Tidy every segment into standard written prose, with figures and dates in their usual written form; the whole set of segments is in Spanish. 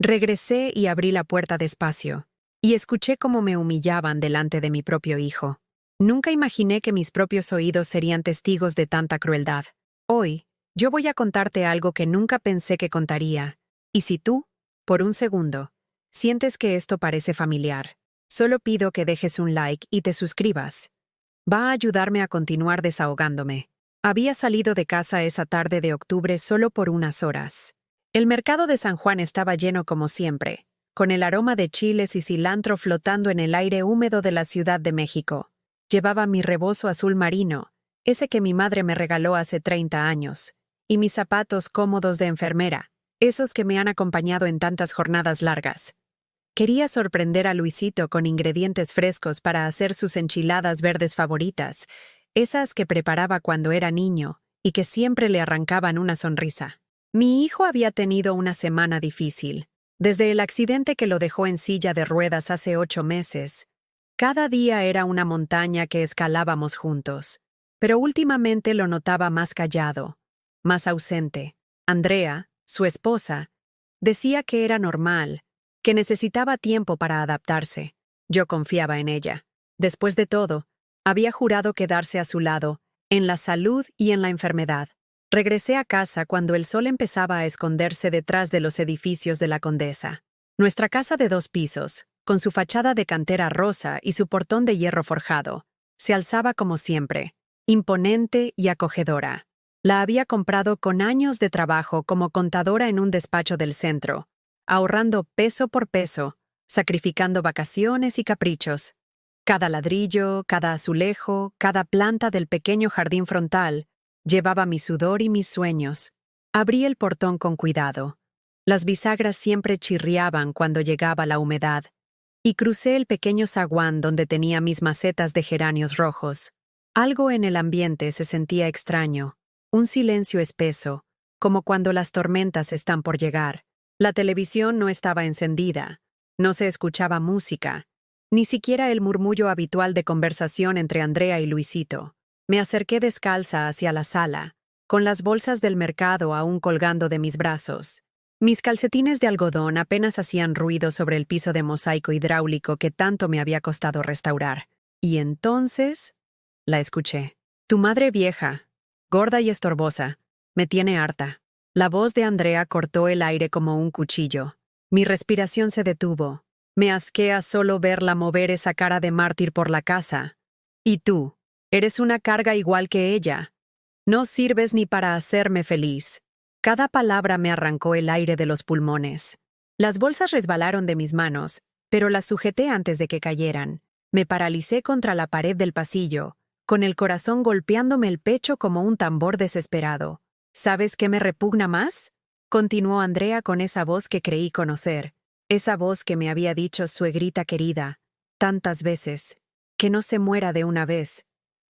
Regresé y abrí la puerta despacio, y escuché cómo me humillaban delante de mi propio hijo. Nunca imaginé que mis propios oídos serían testigos de tanta crueldad. Hoy, yo voy a contarte algo que nunca pensé que contaría, y si tú, por un segundo, sientes que esto parece familiar, solo pido que dejes un like y te suscribas. Va a ayudarme a continuar desahogándome. Había salido de casa esa tarde de octubre solo por unas horas. El mercado de San Juan estaba lleno como siempre, con el aroma de chiles y cilantro flotando en el aire húmedo de la Ciudad de México. Llevaba mi rebozo azul marino, ese que mi madre me regaló hace 30 años, y mis zapatos cómodos de enfermera, esos que me han acompañado en tantas jornadas largas. Quería sorprender a Luisito con ingredientes frescos para hacer sus enchiladas verdes favoritas, esas que preparaba cuando era niño y que siempre le arrancaban una sonrisa. Mi hijo había tenido una semana difícil. Desde el accidente que lo dejó en silla de ruedas hace 8 meses, cada día era una montaña que escalábamos juntos, pero últimamente lo notaba más callado, más ausente. Andrea, su esposa, decía que era normal, que necesitaba tiempo para adaptarse. Yo confiaba en ella. Después de todo, había jurado quedarse a su lado, en la salud y en la enfermedad. Regresé a casa cuando el sol empezaba a esconderse detrás de los edificios de la Condesa. Nuestra casa de 2 pisos, con su fachada de cantera rosa y su portón de hierro forjado, se alzaba como siempre, imponente y acogedora. La había comprado con años de trabajo como contadora en un despacho del centro, ahorrando peso por peso, sacrificando vacaciones y caprichos. Cada ladrillo, cada azulejo, cada planta del pequeño jardín frontal llevaba mi sudor y mis sueños. Abrí el portón con cuidado. Las bisagras siempre chirriaban cuando llegaba la humedad, y crucé el pequeño zaguán donde tenía mis macetas de geranios rojos. Algo en el ambiente se sentía extraño, un silencio espeso, como cuando las tormentas están por llegar. La televisión no estaba encendida, no se escuchaba música, ni siquiera el murmullo habitual de conversación entre Andrea y Luisito. Me acerqué descalza hacia la sala, con las bolsas del mercado aún colgando de mis brazos. Mis calcetines de algodón apenas hacían ruido sobre el piso de mosaico hidráulico que tanto me había costado restaurar. Y entonces, la escuché. Tu madre vieja, gorda y estorbosa, me tiene harta. La voz de Andrea cortó el aire como un cuchillo. Mi respiración se detuvo. Me asquea solo verla mover esa cara de mártir por la casa. Y tú, eres una carga igual que ella. No sirves ni para hacerme feliz. Cada palabra me arrancó el aire de los pulmones. Las bolsas resbalaron de mis manos, pero las sujeté antes de que cayeran. Me paralicé contra la pared del pasillo, con el corazón golpeándome el pecho como un tambor desesperado. ¿Sabes qué me repugna más? Continuó Andrea con esa voz que creí conocer, esa voz que me había dicho suegrita querida, tantas veces, que no se muera de una vez.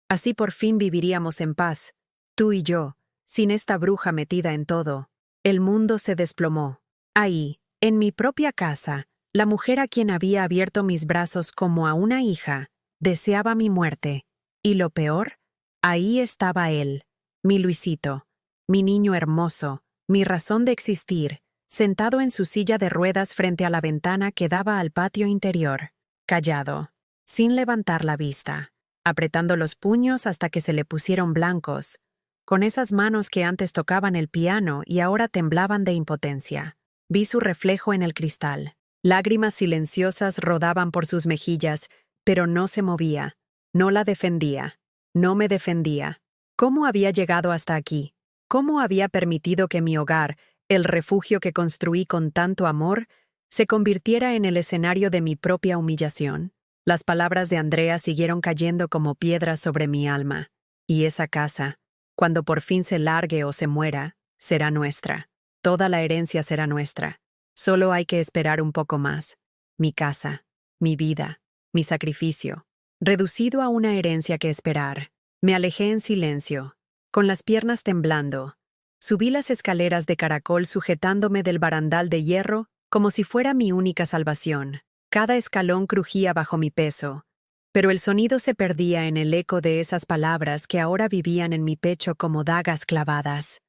Así por fin viviríamos en paz, tú y yo, sin esta bruja metida en todo. El mundo se desplomó. Ahí, en mi propia casa, la mujer a quien había abierto mis brazos como a una hija, deseaba mi muerte. Y lo peor, ahí estaba él, mi Luisito, mi niño hermoso, mi razón de existir, sentado en su silla de ruedas frente a la ventana que daba al patio interior, callado, sin levantar la vista, apretando los puños hasta que se le pusieron blancos, con esas manos que antes tocaban el piano y ahora temblaban de impotencia. Vi su reflejo en el cristal. Lágrimas silenciosas rodaban por sus mejillas, pero no se movía. No la defendía. No me defendía. ¿Cómo había llegado hasta aquí? ¿Cómo había permitido que mi hogar, el refugio que construí con tanto amor, se convirtiera en el escenario de mi propia humillación? Las palabras de Andrea siguieron cayendo como piedras sobre mi alma. Y esa casa, cuando por fin se largue o se muera, será nuestra. Toda la herencia será nuestra. Solo hay que esperar un poco más. Mi casa, mi vida, mi sacrificio, reducido a una herencia que esperar. Me alejé en silencio, con las piernas temblando. Subí las escaleras de caracol sujetándome del barandal de hierro como si fuera mi única salvación. Cada escalón crujía bajo mi peso, pero el sonido se perdía en el eco de esas palabras que ahora vivían en mi pecho como dagas clavadas.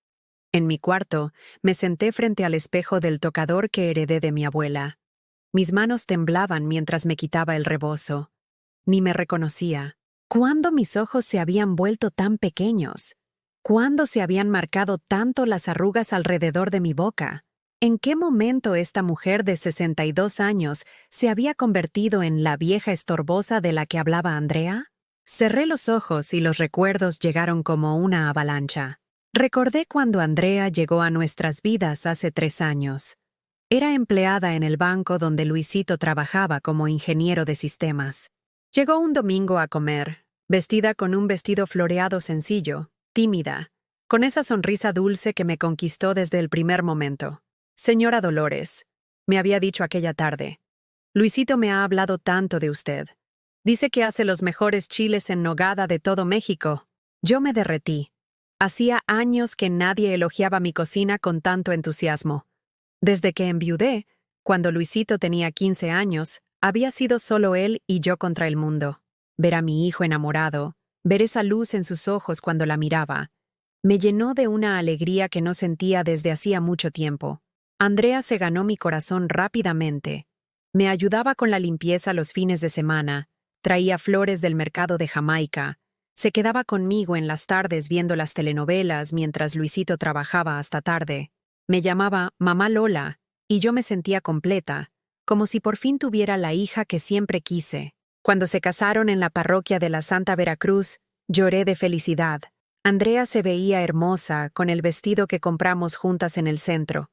En mi cuarto, me senté frente al espejo del tocador que heredé de mi abuela. Mis manos temblaban mientras me quitaba el rebozo. Ni me reconocía. ¿Cuándo mis ojos se habían vuelto tan pequeños? ¿Cuándo se habían marcado tanto las arrugas alrededor de mi boca? ¿En qué momento esta mujer de 62 años se había convertido en la vieja estorbosa de la que hablaba Andrea? Cerré los ojos y los recuerdos llegaron como una avalancha. Recordé cuando Andrea llegó a nuestras vidas hace 3 años. Era empleada en el banco donde Luisito trabajaba como ingeniero de sistemas. Llegó un domingo a comer, vestida con un vestido floreado sencillo, tímida, con esa sonrisa dulce que me conquistó desde el primer momento. «Señora Dolores», me había dicho aquella tarde, «Luisito me ha hablado tanto de usted. Dice que hace los mejores chiles en nogada de todo México». Yo me derretí. Hacía años que nadie elogiaba mi cocina con tanto entusiasmo. Desde que enviudé, cuando Luisito tenía 15 años, había sido solo él y yo contra el mundo. Ver a mi hijo enamorado, ver esa luz en sus ojos cuando la miraba, me llenó de una alegría que no sentía desde hacía mucho tiempo. Andrea se ganó mi corazón rápidamente. Me ayudaba con la limpieza los fines de semana, traía flores del mercado de Jamaica, se quedaba conmigo en las tardes viendo las telenovelas mientras Luisito trabajaba hasta tarde. Me llamaba Mamá Lola, y yo me sentía completa, como si por fin tuviera la hija que siempre quise. Cuando se casaron en la parroquia de la Santa Veracruz, lloré de felicidad. Andrea se veía hermosa con el vestido que compramos juntas en el centro.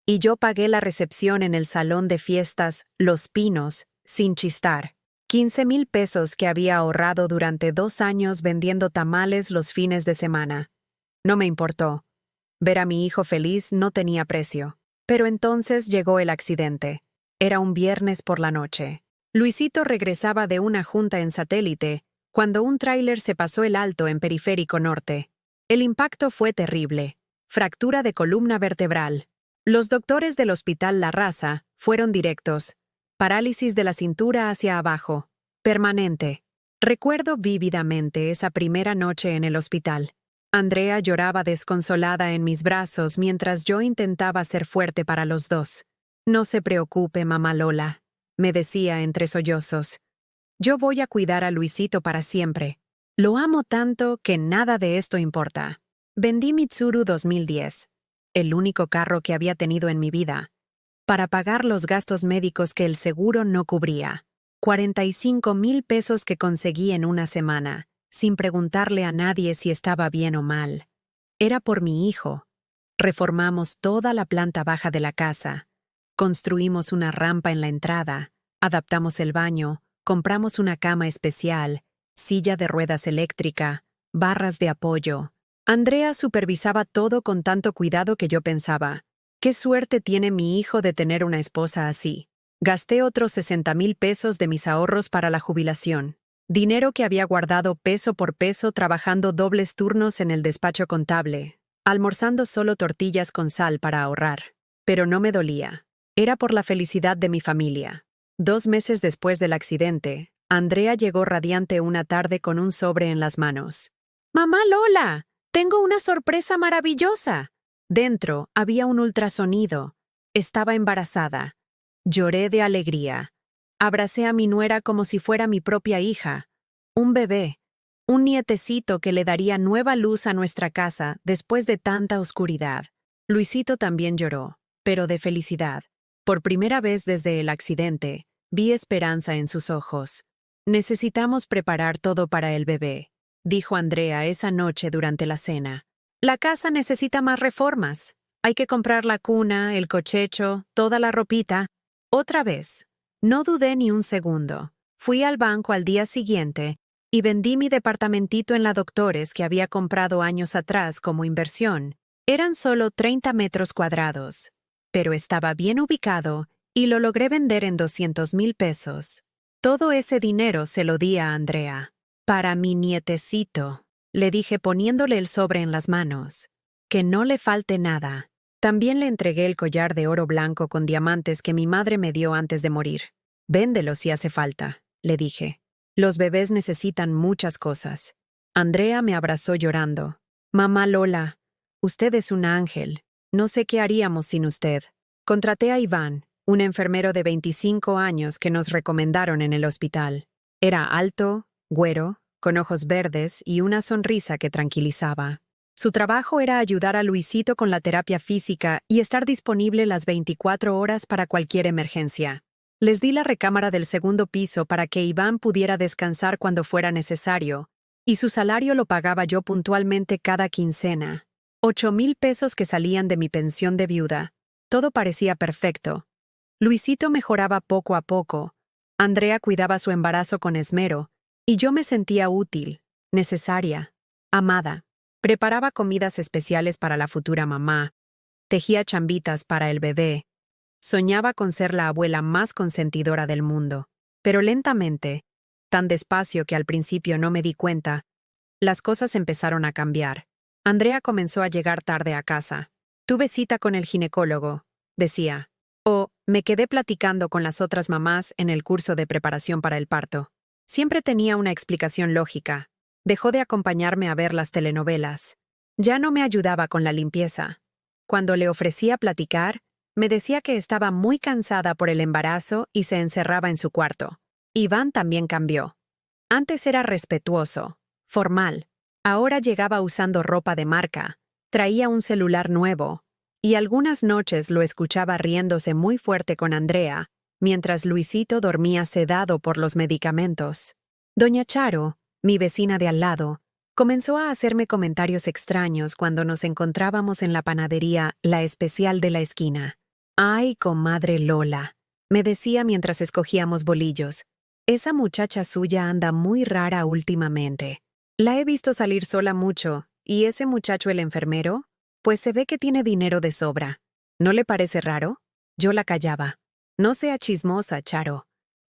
Y yo pagué la recepción en el salón de fiestas Los Pinos, sin chistar. 15,000 pesos que había ahorrado durante 2 años vendiendo tamales los fines de semana. No me importó. Ver a mi hijo feliz no tenía precio. Pero entonces llegó el accidente. Era un viernes por la noche. Luisito regresaba de una junta en Satélite cuando un tráiler se pasó el alto en Periférico Norte. El impacto fue terrible. Fractura de columna vertebral. Los doctores del Hospital La Raza fueron directos. Parálisis de la cintura hacia abajo. Permanente. Recuerdo vívidamente esa primera noche en el hospital. Andrea lloraba desconsolada en mis brazos mientras yo intentaba ser fuerte para los dos. «No se preocupe, mamá Lola», me decía entre sollozos. «Yo voy a cuidar a Luisito para siempre. Lo amo tanto que nada de esto importa». Vendí Mitsuru 2010, el único carro que había tenido en mi vida, para pagar los gastos médicos que el seguro no cubría. 45,000 pesos que conseguí en una semana, sin preguntarle a nadie si estaba bien o mal. Era por mi hijo. Reformamos toda la planta baja de la casa. Construimos una rampa en la entrada, adaptamos el baño, compramos una cama especial, silla de ruedas eléctrica, barras de apoyo. Andrea supervisaba todo con tanto cuidado que yo pensaba, «¿Qué suerte tiene mi hijo de tener una esposa así?» Gasté otros 60,000 pesos de mis ahorros para la jubilación. Dinero que había guardado peso por peso trabajando dobles turnos en el despacho contable, almorzando solo tortillas con sal para ahorrar. Pero no me dolía. Era por la felicidad de mi familia. 2 meses después del accidente, Andrea llegó radiante una tarde con un sobre en las manos. «Mamá Lola, tengo una sorpresa maravillosa». Dentro había un ultrasonido. Estaba embarazada. Lloré de alegría. Abracé a mi nuera como si fuera mi propia hija. Un bebé, un nietecito que le daría nueva luz a nuestra casa después de tanta oscuridad. Luisito también lloró, pero de felicidad. Por primera vez desde el accidente, vi esperanza en sus ojos. «Necesitamos preparar todo para el bebé», dijo Andrea esa noche durante la cena. «La casa necesita más reformas. Hay que comprar la cuna, el cochecho, toda la ropita». Otra vez. No dudé ni un segundo. Fui al banco al día siguiente y vendí mi departamentito en la Doctores que había comprado años atrás como inversión. Eran solo 30 metros cuadrados, pero estaba bien ubicado y lo logré vender en 200,000 pesos. Todo ese dinero se lo di a Andrea. «Para mi nietecito», le dije poniéndole el sobre en las manos. «Que no le falte nada». También le entregué el collar de oro blanco con diamantes que mi madre me dio antes de morir. «Véndelo si hace falta», le dije. «Los bebés necesitan muchas cosas». Andrea me abrazó llorando. «Mamá Lola, Usted es un ángel. No sé qué haríamos sin usted. Contraté a Iván, un enfermero de 25 años que nos recomendaron en el hospital. Era alto, güero, con ojos verdes y una sonrisa que tranquilizaba. Su trabajo era ayudar a Luisito con la terapia física y estar disponible las 24 horas para cualquier emergencia. Les di la recámara del segundo piso para que Iván pudiera descansar cuando fuera necesario, y su salario lo pagaba yo puntualmente cada quincena. 8,000 pesos que salían de mi pensión de viuda. Todo parecía perfecto. Luisito mejoraba poco a poco. Andrea cuidaba su embarazo con esmero, y yo me sentía útil, necesaria, amada. Preparaba comidas especiales para la futura mamá, tejía chambitas para el bebé. Soñaba con ser la abuela más consentidora del mundo. Pero lentamente, tan despacio que al principio no me di cuenta, las cosas empezaron a cambiar. Andrea comenzó a llegar tarde a casa. Tuve cita con el ginecólogo, decía. O me quedé platicando con las otras mamás en el curso de preparación para el parto. Siempre tenía una explicación lógica. Dejó de acompañarme a ver las telenovelas. Ya no me ayudaba con la limpieza. Cuando le ofrecía platicar, me decía que estaba muy cansada por el embarazo y se encerraba en su cuarto. Iván también cambió. Antes era respetuoso, formal. Ahora llegaba usando ropa de marca, traía un celular nuevo, y algunas noches lo escuchaba riéndose muy fuerte con Andrea, mientras Luisito dormía sedado por los medicamentos. Doña Charo, mi vecina de al lado, comenzó a hacerme comentarios extraños cuando nos encontrábamos en la panadería La Especial de la esquina. «Ay, comadre Lola», me decía mientras escogíamos bolillos, «esa muchacha suya anda muy rara últimamente. La he visto salir sola mucho, y ese muchacho el enfermero, pues se ve que tiene dinero de sobra. ¿No le parece raro?». Yo la callaba. «No sea chismosa, Charo.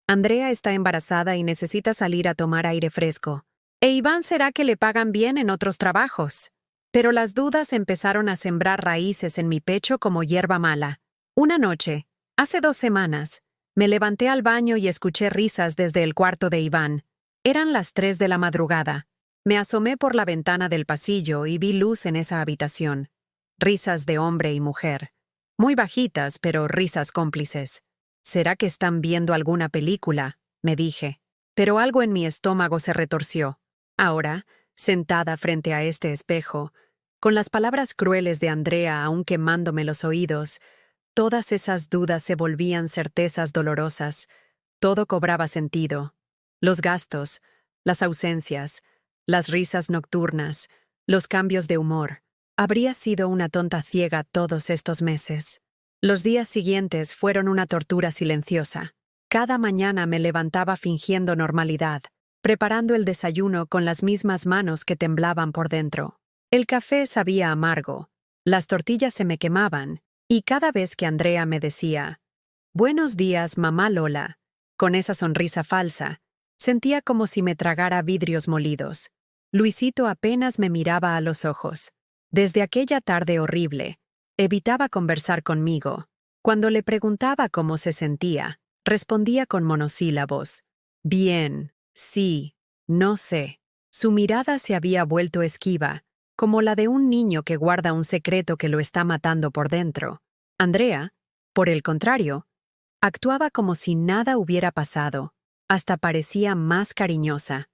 Andrea está embarazada y necesita salir a tomar aire fresco. E Iván será que le pagan bien en otros trabajos». Pero las dudas empezaron a sembrar raíces en mi pecho como hierba mala. Una noche, hace 2 semanas, me levanté al baño y escuché risas desde el cuarto de Iván. Eran las 3 de la madrugada. Me asomé por la ventana del pasillo y vi luz en esa habitación. Risas de hombre y mujer. Muy bajitas, pero risas cómplices. «¿Será que están viendo alguna película?», me dije. Pero algo en mi estómago se retorció. Ahora, sentada frente a este espejo, con las palabras crueles de Andrea aún quemándome los oídos, todas esas dudas se volvían certezas dolorosas. Todo cobraba sentido. Los gastos, las ausencias, las risas nocturnas, los cambios de humor. Habría sido una tonta ciega todos estos meses. Los días siguientes fueron una tortura silenciosa. Cada mañana me levantaba fingiendo normalidad, preparando el desayuno con las mismas manos que temblaban por dentro. El café sabía amargo, las tortillas se me quemaban, y cada vez que Andrea me decía, «Buenos días, mamá Lola», con esa sonrisa falsa, sentía como si me tragara vidrios molidos. Luisito apenas me miraba a los ojos. Desde aquella tarde horrible, evitaba conversar conmigo. Cuando le preguntaba cómo se sentía, respondía con monosílabos. «Bien, sí, no sé». Su mirada se había vuelto esquiva, como la de un niño que guarda un secreto que lo está matando por dentro. Andrea, por el contrario, actuaba como si nada hubiera pasado, hasta parecía más cariñosa.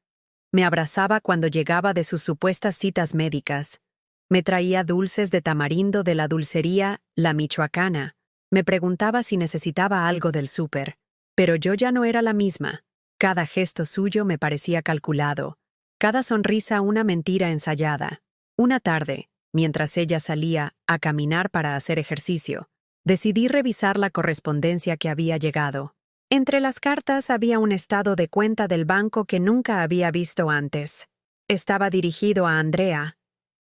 Me abrazaba cuando llegaba de sus supuestas citas médicas. Me traía dulces de tamarindo de la dulcería La Michoacana. Me preguntaba si necesitaba algo del súper. Pero yo ya no era la misma. Cada gesto suyo me parecía calculado. Cada sonrisa una mentira ensayada. Una tarde, mientras ella salía a caminar para hacer ejercicio, decidí revisar la correspondencia que había llegado. Entre las cartas había un estado de cuenta del banco que nunca había visto antes. Estaba dirigido a Andrea,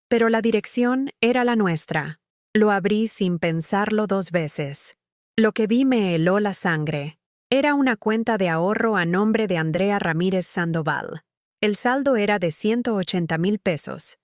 pero la dirección era la nuestra. Lo abrí sin pensarlo 2 veces. Lo que vi me heló la sangre. Era una cuenta de ahorro a nombre de Andrea Ramírez Sandoval. El saldo era de 180,000 pesos.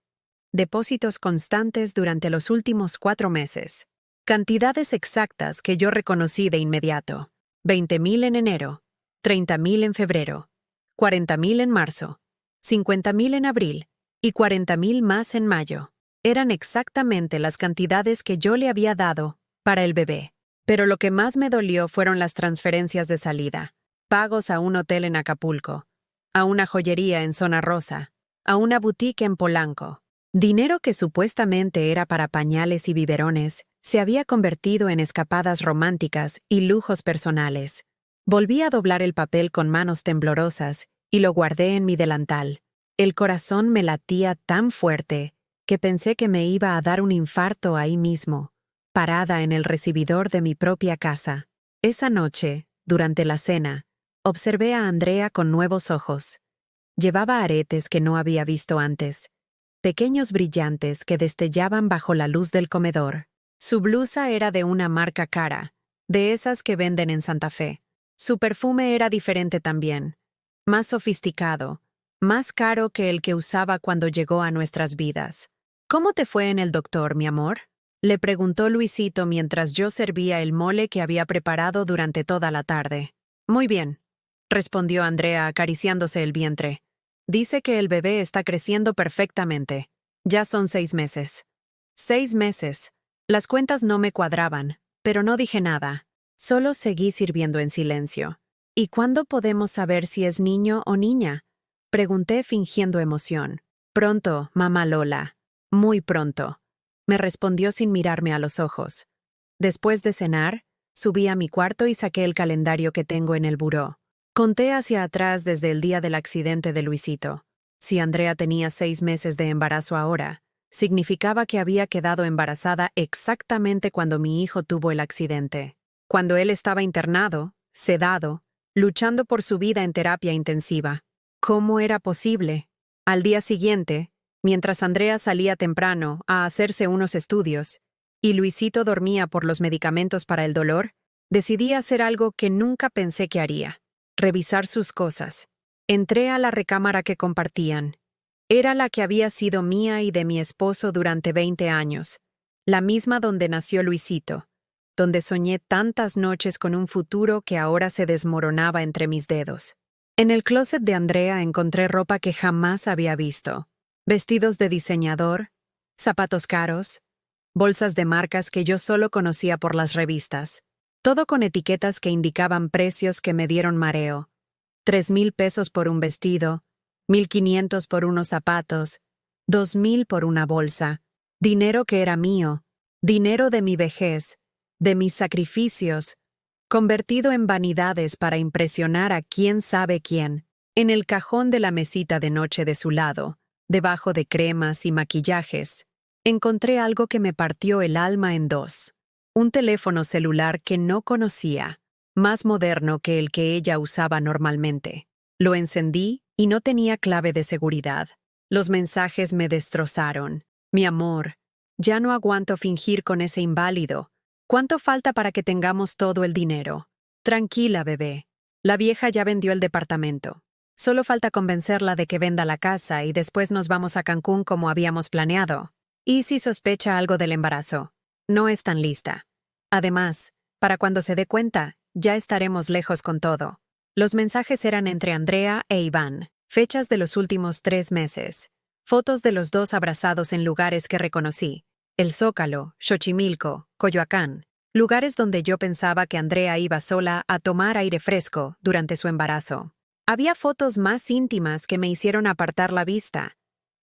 Depósitos constantes durante los últimos 4 meses. Cantidades exactas que yo reconocí de inmediato. 20,000 en enero, 30,000 en febrero, 40,000 en marzo, 50,000 en abril y 40,000 más en mayo. Eran exactamente las cantidades que yo le había dado para el bebé. Pero lo que más me dolió fueron las transferencias de salida. Pagos a un hotel en Acapulco, a una joyería en Zona Rosa, a una boutique en Polanco. Dinero que supuestamente era para pañales y biberones se había convertido en escapadas románticas y lujos personales. Volví a doblar el papel con manos temblorosas y lo guardé en mi delantal. El corazón me latía tan fuerte que pensé que me iba a dar un infarto ahí mismo, parada en el recibidor de mi propia casa. Esa noche, durante la cena, observé a Andrea con nuevos ojos. Llevaba aretes que no había visto antes, pequeños brillantes que destellaban bajo la luz del comedor. Su blusa era de una marca cara, de esas que venden en Santa Fe. Su perfume era diferente también, más sofisticado, más caro que el que usaba cuando llegó a nuestras vidas. ¿Cómo te fue en el doctor, mi amor?, le preguntó Luisito mientras yo servía el mole que había preparado durante toda la tarde. Muy bien, respondió Andrea acariciándose el vientre. Dice que el bebé está creciendo perfectamente. Ya son 6 meses. 6 meses. Las cuentas no me cuadraban, pero no dije nada. Solo seguí sirviendo en silencio. ¿Y cuándo podemos saber si es niño o niña?, pregunté fingiendo emoción. Pronto, mamá Lola. Muy pronto, me respondió sin mirarme a los ojos. Después de cenar, subí a mi cuarto y saqué el calendario que tengo en el buró. Conté hacia atrás desde el día del accidente de Luisito. Si Andrea tenía 6 meses de embarazo ahora, significaba que había quedado embarazada exactamente cuando mi hijo tuvo el accidente. Cuando él estaba internado, sedado, luchando por su vida en terapia intensiva. ¿Cómo era posible? Al día siguiente, mientras Andrea salía temprano a hacerse unos estudios y Luisito dormía por los medicamentos para el dolor, decidí hacer algo que nunca pensé que haría: revisar sus cosas. Entré a la recámara que compartían. Era la que había sido mía y de mi esposo durante 20 años, la misma donde nació Luisito, donde soñé tantas noches con un futuro que ahora se desmoronaba entre mis dedos. En el closet de Andrea encontré ropa que jamás había visto. Vestidos de diseñador, zapatos caros, bolsas de marcas que yo solo conocía por las revistas. Todo con etiquetas que indicaban precios que me dieron mareo. 3,000 pesos por un vestido, 1,500 por unos zapatos, 2,000 por una bolsa. Dinero que era mío, dinero de mi vejez, de mis sacrificios, convertido en vanidades para impresionar a quién sabe quién. En el cajón de la mesita de noche de su lado, debajo de cremas y maquillajes, encontré algo que me partió el alma en dos. Un teléfono celular que no conocía, más moderno que el que ella usaba normalmente. Lo encendí y no tenía clave de seguridad. Los mensajes me destrozaron. Mi amor, ya no aguanto fingir con ese inválido. ¿Cuánto falta para que tengamos todo el dinero? Tranquila, bebé. La vieja ya vendió el departamento. Solo falta convencerla de que venda la casa y después nos vamos a Cancún como habíamos planeado. ¿Y si sospecha algo del embarazo? No es tan lista. Además, para cuando se dé cuenta, ya estaremos lejos con todo. Los mensajes eran entre Andrea e Iván, fechas de los últimos 3 meses, fotos de los dos abrazados en lugares que reconocí: El Zócalo, Xochimilco, Coyoacán, lugares donde yo pensaba que Andrea iba sola a tomar aire fresco durante su embarazo. Había fotos más íntimas que me hicieron apartar la vista,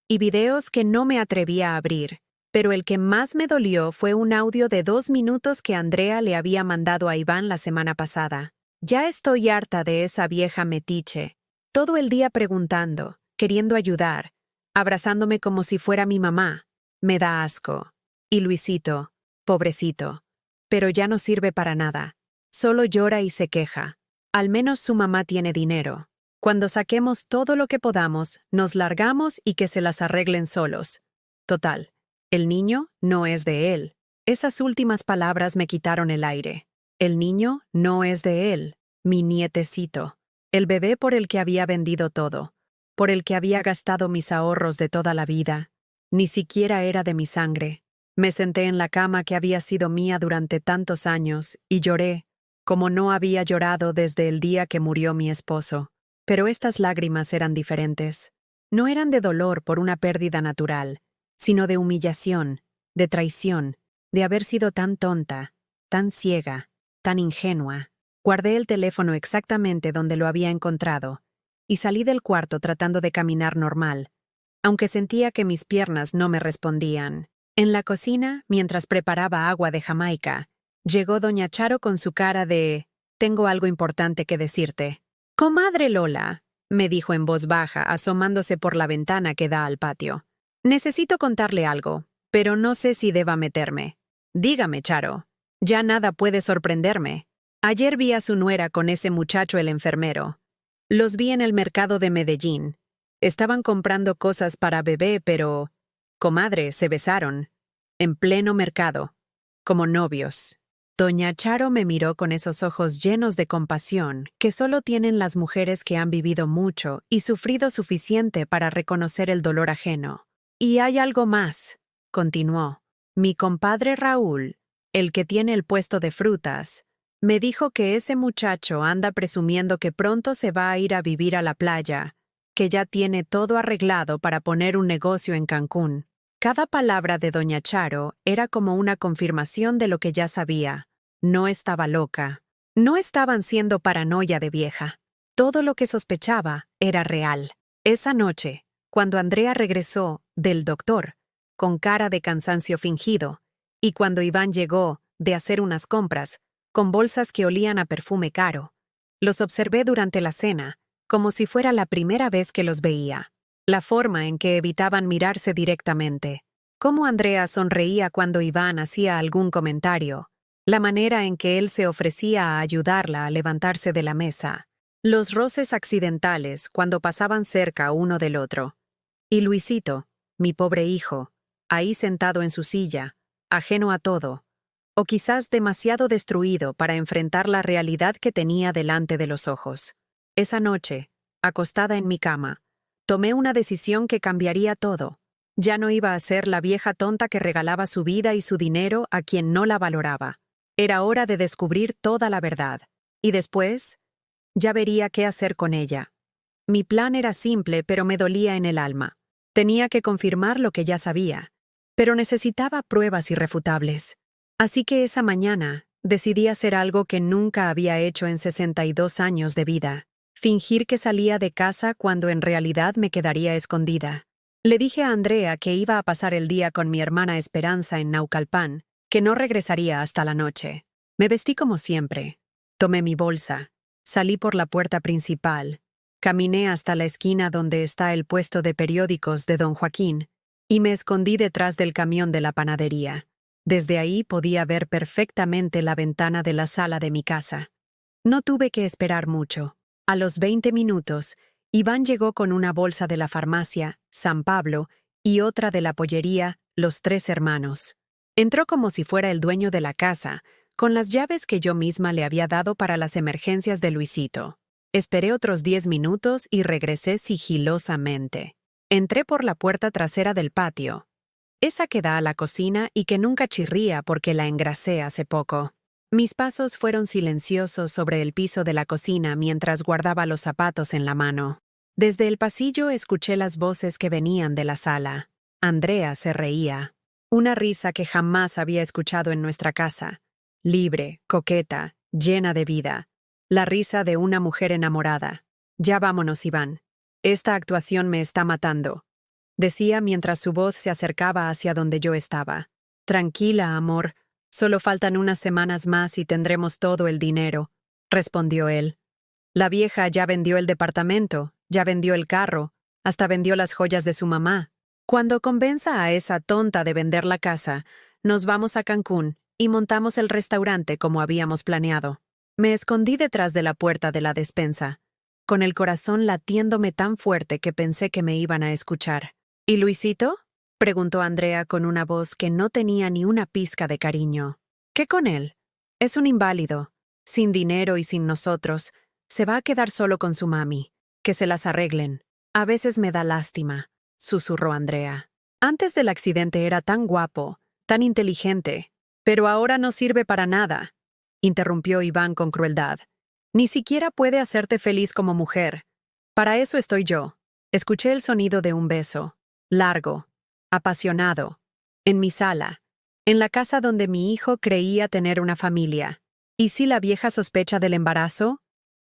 y videos que no me atrevía a abrir, pero el que más me dolió fue un audio de 2 minutos que Andrea le había mandado a Iván la semana pasada. Ya estoy harta de esa vieja metiche, todo el día preguntando, queriendo ayudar, abrazándome como si fuera mi mamá. Me da asco. Y Luisito, pobrecito, pero ya no sirve para nada. Solo llora y se queja. Al menos su mamá tiene dinero. Cuando saquemos todo lo que podamos, nos largamos y que se las arreglen solos. Total, el niño no es de él. Esas últimas palabras me quitaron el aire. El niño no es de él, mi nietecito. El bebé por el que había vendido todo, por el que había gastado mis ahorros de toda la vida. Ni siquiera era de mi sangre. Me senté en la cama que había sido mía durante tantos años y lloré, como no había llorado desde el día que murió mi esposo. Pero estas lágrimas eran diferentes. No eran de dolor por una pérdida natural, sino de humillación, de traición, de haber sido tan tonta, tan ciega, tan ingenua. Guardé el teléfono exactamente donde lo había encontrado y salí del cuarto tratando de caminar normal, aunque sentía que mis piernas no me respondían. En la cocina, mientras preparaba agua de Jamaica, llegó doña Charo con su cara de «Tengo algo importante que decirte». «Comadre Lola», me dijo en voz baja, asomándose por la ventana que da al patio. «Necesito contarle algo, pero no sé si deba meterme». «Dígame, Charo. Ya nada puede sorprenderme. Ayer vi a su nuera con ese muchacho el enfermero. Los vi en el mercado de Medellín. Estaban comprando cosas para bebé, pero... Comadre, se besaron. En pleno mercado. Como novios». Doña Charo me miró con esos ojos llenos de compasión que solo tienen las mujeres que han vivido mucho y sufrido suficiente para reconocer el dolor ajeno. «Y hay algo más», continuó. «Mi compadre Raúl, el que tiene el puesto de frutas, me dijo que ese muchacho anda presumiendo que pronto se va a ir a vivir a la playa, que ya tiene todo arreglado para poner un negocio en Cancún». Cada palabra de doña Charo era como una confirmación de lo que ya sabía. No estaba loca. No estaban siendo paranoia de vieja. Todo lo que sospechaba era real. Esa noche, cuando Andrea regresó del doctor, con cara de cansancio fingido, y cuando Iván llegó de hacer unas compras, con bolsas que olían a perfume caro, los observé durante la cena, como si fuera la primera vez que los veía. La forma en que evitaban mirarse directamente, cómo Andrea sonreía cuando Iván hacía algún comentario, la manera en que él se ofrecía a ayudarla a levantarse de la mesa, los roces accidentales cuando pasaban cerca uno del otro. Y Luisito, mi pobre hijo, ahí sentado en su silla, ajeno a todo, o quizás demasiado destruido para enfrentar la realidad que tenía delante de los ojos. Esa noche, acostada en mi cama, tomé una decisión que cambiaría todo. Ya no iba a ser la vieja tonta que regalaba su vida y su dinero a quien no la valoraba. Era hora de descubrir toda la verdad. Y después, ya vería qué hacer con ella. Mi plan era simple, pero me dolía en el alma. Tenía que confirmar lo que ya sabía, pero necesitaba pruebas irrefutables. Así que esa mañana decidí hacer algo que nunca había hecho en 62 años de vida. Fingir que salía de casa cuando en realidad me quedaría escondida. Le dije a Andrea que iba a pasar el día con mi hermana Esperanza en Naucalpan, que no regresaría hasta la noche. Me vestí como siempre. Tomé mi bolsa. Salí por la puerta principal. Caminé hasta la esquina donde está el puesto de periódicos de don Joaquín y me escondí detrás del camión de la panadería. Desde ahí podía ver perfectamente la ventana de la sala de mi casa. No tuve que esperar mucho. A los 20 minutos, Iván llegó con una bolsa de la farmacia, San Pablo, y otra de la pollería, Los Tres Hermanos. Entró como si fuera el dueño de la casa, con las llaves que yo misma le había dado para las emergencias de Luisito. Esperé otros 10 minutos y regresé sigilosamente. Entré por la puerta trasera del patio, esa que da a la cocina y que nunca chirría porque la engrasé hace poco. Mis pasos fueron silenciosos sobre el piso de la cocina mientras guardaba los zapatos en la mano. Desde el pasillo escuché las voces que venían de la sala. Andrea se reía. Una risa que jamás había escuchado en nuestra casa. Libre, coqueta, llena de vida. La risa de una mujer enamorada. «Ya vámonos, Iván. Esta actuación me está matando», decía mientras su voz se acercaba hacia donde yo estaba. «Tranquila, amor. Solo faltan unas semanas más y tendremos todo el dinero», respondió él. «La vieja ya vendió el departamento, ya vendió el carro, hasta vendió las joyas de su mamá. Cuando convenza a esa tonta de vender la casa, nos vamos a Cancún y montamos el restaurante como habíamos planeado». Me escondí detrás de la puerta de la despensa, con el corazón latiéndome tan fuerte que pensé que me iban a escuchar. «¿Y Luisito?», preguntó Andrea con una voz que no tenía ni una pizca de cariño. «¿Qué con él? Es un inválido. Sin dinero y sin nosotros. Se va a quedar solo con su mami. Que se las arreglen. A veces me da lástima», susurró Andrea. «Antes del accidente era tan guapo, tan inteligente. Pero ahora no sirve para nada», interrumpió Iván con crueldad. «Ni siquiera puede hacerte feliz como mujer. Para eso estoy yo». Escuché el sonido de un beso. Largo, apasionado. En mi sala. En la casa donde mi hijo creía tener una familia. ¿Y si la vieja sospecha del embarazo?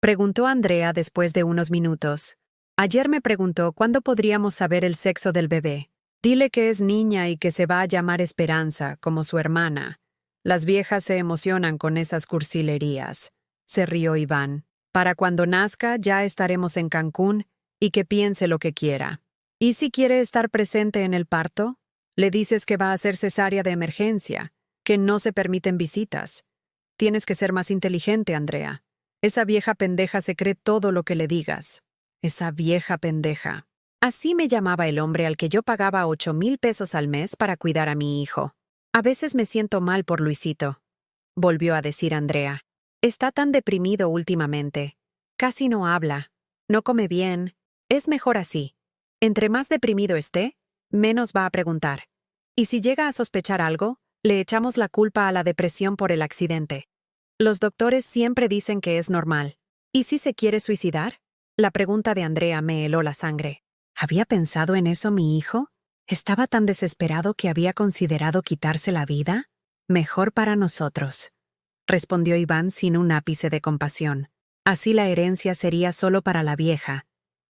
Preguntó Andrea después de unos minutos. Ayer me preguntó cuándo podríamos saber el sexo del bebé. Dile que es niña y que se va a llamar Esperanza, como su hermana. Las viejas se emocionan con esas cursilerías. Se rió Iván. Para cuando nazca ya estaremos en Cancún y que piense lo que quiera. ¿Y si quiere estar presente en el parto? Le dices que va a ser cesárea de emergencia, que no se permiten visitas. Tienes que ser más inteligente, Andrea. Esa vieja pendeja se cree todo lo que le digas. Esa vieja pendeja. Así me llamaba el hombre al que yo pagaba 8,000 pesos al mes para cuidar a mi hijo. A veces me siento mal por Luisito, volvió a decir Andrea. Está tan deprimido últimamente. Casi no habla. No come bien. Es mejor así. Entre más deprimido esté, menos va a preguntar. Y si llega a sospechar algo, le echamos la culpa a la depresión por el accidente. Los doctores siempre dicen que es normal. ¿Y si se quiere suicidar? La pregunta de Andrea me heló la sangre. ¿Había pensado en eso mi hijo? ¿Estaba tan desesperado que había considerado quitarse la vida? Mejor para nosotros, respondió Iván sin un ápice de compasión. Así la herencia sería solo para la vieja,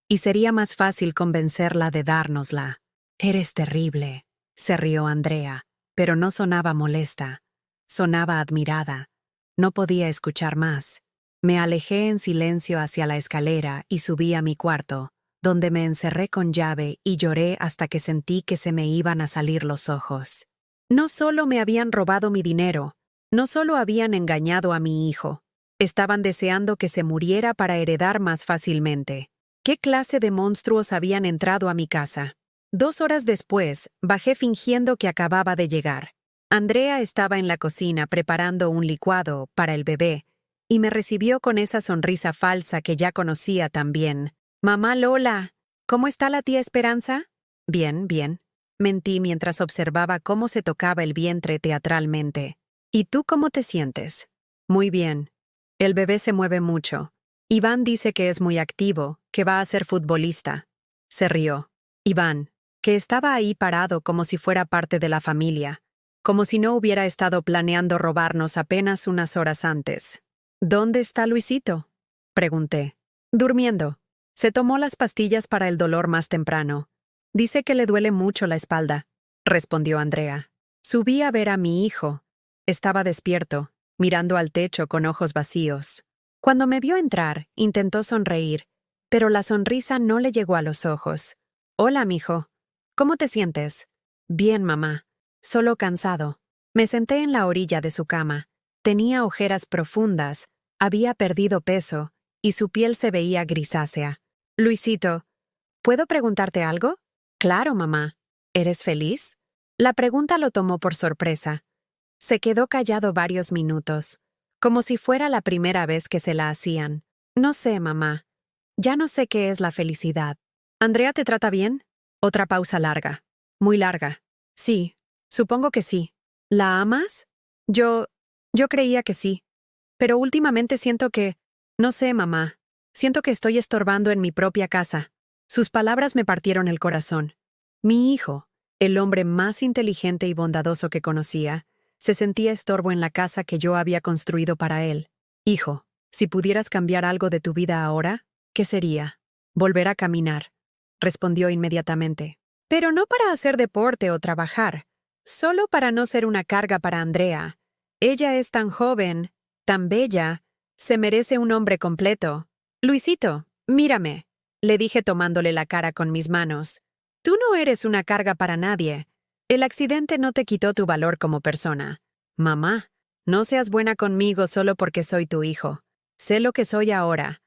y sería más fácil convencerla de dárnosla. Eres terrible, se rió Andrea, pero no sonaba molesta. Sonaba admirada. No podía escuchar más. Me alejé en silencio hacia la escalera y subí a mi cuarto, donde me encerré con llave y lloré hasta que sentí que se me iban a salir los ojos. No solo me habían robado mi dinero, no solo habían engañado a mi hijo, estaban deseando que se muriera para heredar más fácilmente. ¿Qué clase de monstruos habían entrado a mi casa? 2 horas después, bajé fingiendo que acababa de llegar. Andrea estaba en la cocina preparando un licuado para el bebé y me recibió con esa sonrisa falsa que ya conocía tan bien. «Mamá Lola, ¿cómo está la tía Esperanza?» «Bien, bien», mentí mientras observaba cómo se tocaba el vientre teatralmente. «¿Y tú cómo te sientes?» «Muy bien. El bebé se mueve mucho. Iván dice que es muy activo, que va a ser futbolista». Se rió. Iván, que estaba ahí parado como si fuera parte de la familia, como si no hubiera estado planeando robarnos apenas unas horas antes. «¿Dónde está Luisito?», pregunté. «Durmiendo. Se tomó las pastillas para el dolor más temprano. Dice que le duele mucho la espalda», respondió Andrea. Subí a ver a mi hijo. Estaba despierto, mirando al techo con ojos vacíos. Cuando me vio entrar, intentó sonreír, pero la sonrisa no le llegó a los ojos. «Hola, mijo. ¿Cómo te sientes?» «Bien, mamá. Solo cansado». Me senté en la orilla de su cama. Tenía ojeras profundas, había perdido peso, y su piel se veía grisácea. «Luisito, ¿puedo preguntarte algo?» «Claro, mamá. ¿Eres feliz?» La pregunta lo tomó por sorpresa. Se quedó callado varios minutos, como si fuera la primera vez que se la hacían. «No sé, mamá. Ya no sé qué es la felicidad». «¿Andrea te trata bien?» Otra pausa larga. Muy larga. «Sí, supongo que sí». «¿La amas?» Yo creía que sí. Pero últimamente siento que... No sé, mamá. Siento que estoy estorbando en mi propia casa». Sus palabras me partieron el corazón. Mi hijo, el hombre más inteligente y bondadoso que conocía, se sentía estorbo en la casa que yo había construido para él. «Hijo, si pudieras cambiar algo de tu vida ahora, ¿qué sería?» «Volver a caminar», respondió inmediatamente. «Pero no para hacer deporte o trabajar, solo para no ser una carga para Andrea. Ella es tan joven, tan bella, se merece un hombre completo. Luisito, mírame», le dije tomándole la cara con mis manos. «Tú no eres una carga para nadie. El accidente no te quitó tu valor como persona. Mamá, no seas buena conmigo solo porque soy tu hijo. Sé lo que soy ahora.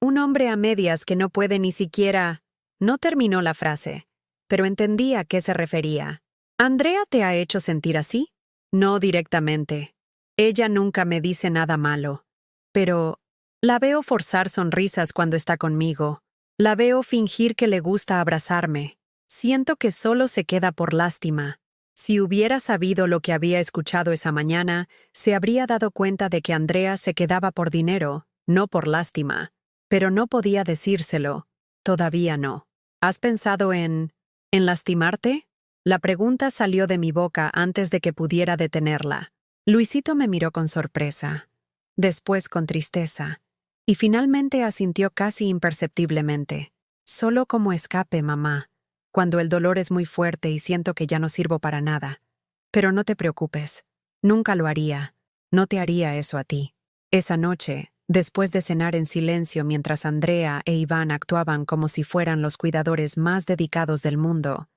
Un hombre a medias que no puede ni siquiera...» No terminó la frase, pero entendí a qué se refería. «¿Andrea te ha hecho sentir así?» «No directamente. Ella nunca me dice nada malo. Pero la veo forzar sonrisas cuando está conmigo. La veo fingir que le gusta abrazarme. Siento que solo se queda por lástima. Si hubiera sabido lo que había escuchado esa mañana, se habría dado cuenta de que Andrea se quedaba por dinero, no por lástima. Pero no podía decírselo. Todavía no. ¿Has pensado en lastimarte?» La pregunta salió de mi boca antes de que pudiera detenerla. Luisito me miró con sorpresa, después con tristeza, y finalmente asintió casi imperceptiblemente. Solo como escape, mamá, cuando el dolor es muy fuerte y siento que ya no sirvo para nada. Pero no te preocupes, nunca lo haría, no te haría eso a ti. Esa noche, después de cenar en silencio mientras Andrea e Iván actuaban como si fueran los cuidadores más dedicados del mundo,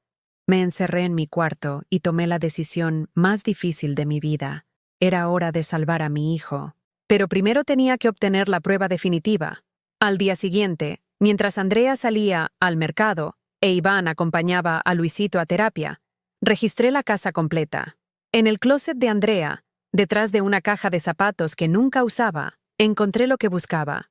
me encerré en mi cuarto y tomé la decisión más difícil de mi vida. Era hora de salvar a mi hijo. Pero primero tenía que obtener la prueba definitiva. Al día siguiente, mientras Andrea salía al mercado e Iván acompañaba a Luisito a terapia, registré la casa completa. En el closet de Andrea, detrás de una caja de zapatos que nunca usaba, encontré lo que buscaba.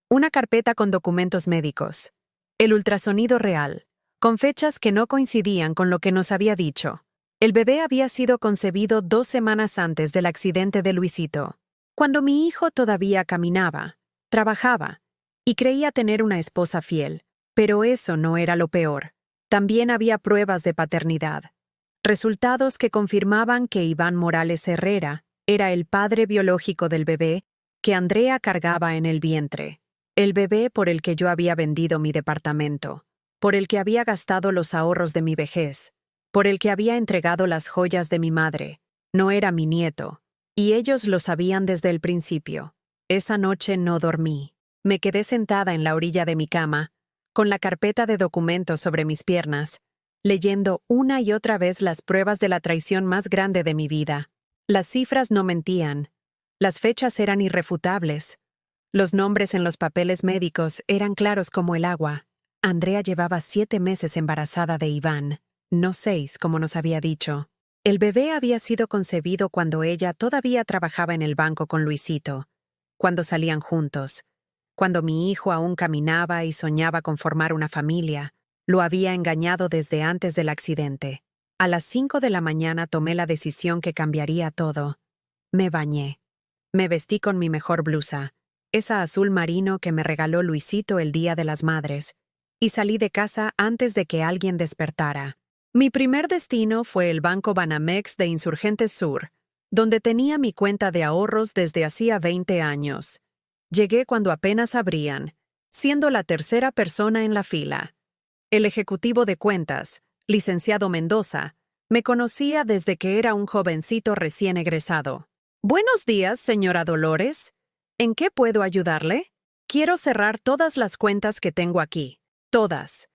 Una carpeta con documentos médicos. El ultrasonido real, con fechas que no coincidían con lo que nos había dicho. El bebé había sido concebido 2 semanas antes del accidente de Luisito, cuando mi hijo todavía caminaba, trabajaba y creía tener una esposa fiel. Pero eso no era lo peor. También había pruebas de paternidad. Resultados que confirmaban que Iván Morales Herrera era el padre biológico del bebé que Andrea cargaba en el vientre. El bebé por el que yo había vendido mi departamento, por el que había gastado los ahorros de mi vejez, por el que había entregado las joyas de mi madre, no era mi nieto, y ellos lo sabían desde el principio. Esa noche no dormí. Me quedé sentada en la orilla de mi cama, con la carpeta de documentos sobre mis piernas, leyendo una y otra vez las pruebas de la traición más grande de mi vida. Las cifras no mentían. Las fechas eran irrefutables. Los nombres en los papeles médicos eran claros como el agua. Andrea llevaba 7 meses embarazada de Iván, no 6 como nos había dicho. El bebé había sido concebido cuando ella todavía trabajaba en el banco con Luisito, cuando salían juntos, cuando mi hijo aún caminaba y soñaba con formar una familia. Lo había engañado desde antes del accidente. A las 5 de la mañana tomé la decisión que cambiaría todo. Me bañé. Me vestí con mi mejor blusa, esa azul marino que me regaló Luisito el Día de las Madres, y salí de casa antes de que alguien despertara. Mi primer destino fue el Banco Banamex de Insurgentes Sur, donde tenía mi cuenta de ahorros desde hacía 20 años. Llegué cuando apenas abrían, siendo la tercera persona en la fila. El ejecutivo de cuentas, licenciado Mendoza, me conocía desde que era un jovencito recién egresado. «Buenos días, señora Dolores. ¿En qué puedo ayudarle? Quiero cerrar todas las cuentas que tengo aquí, todas,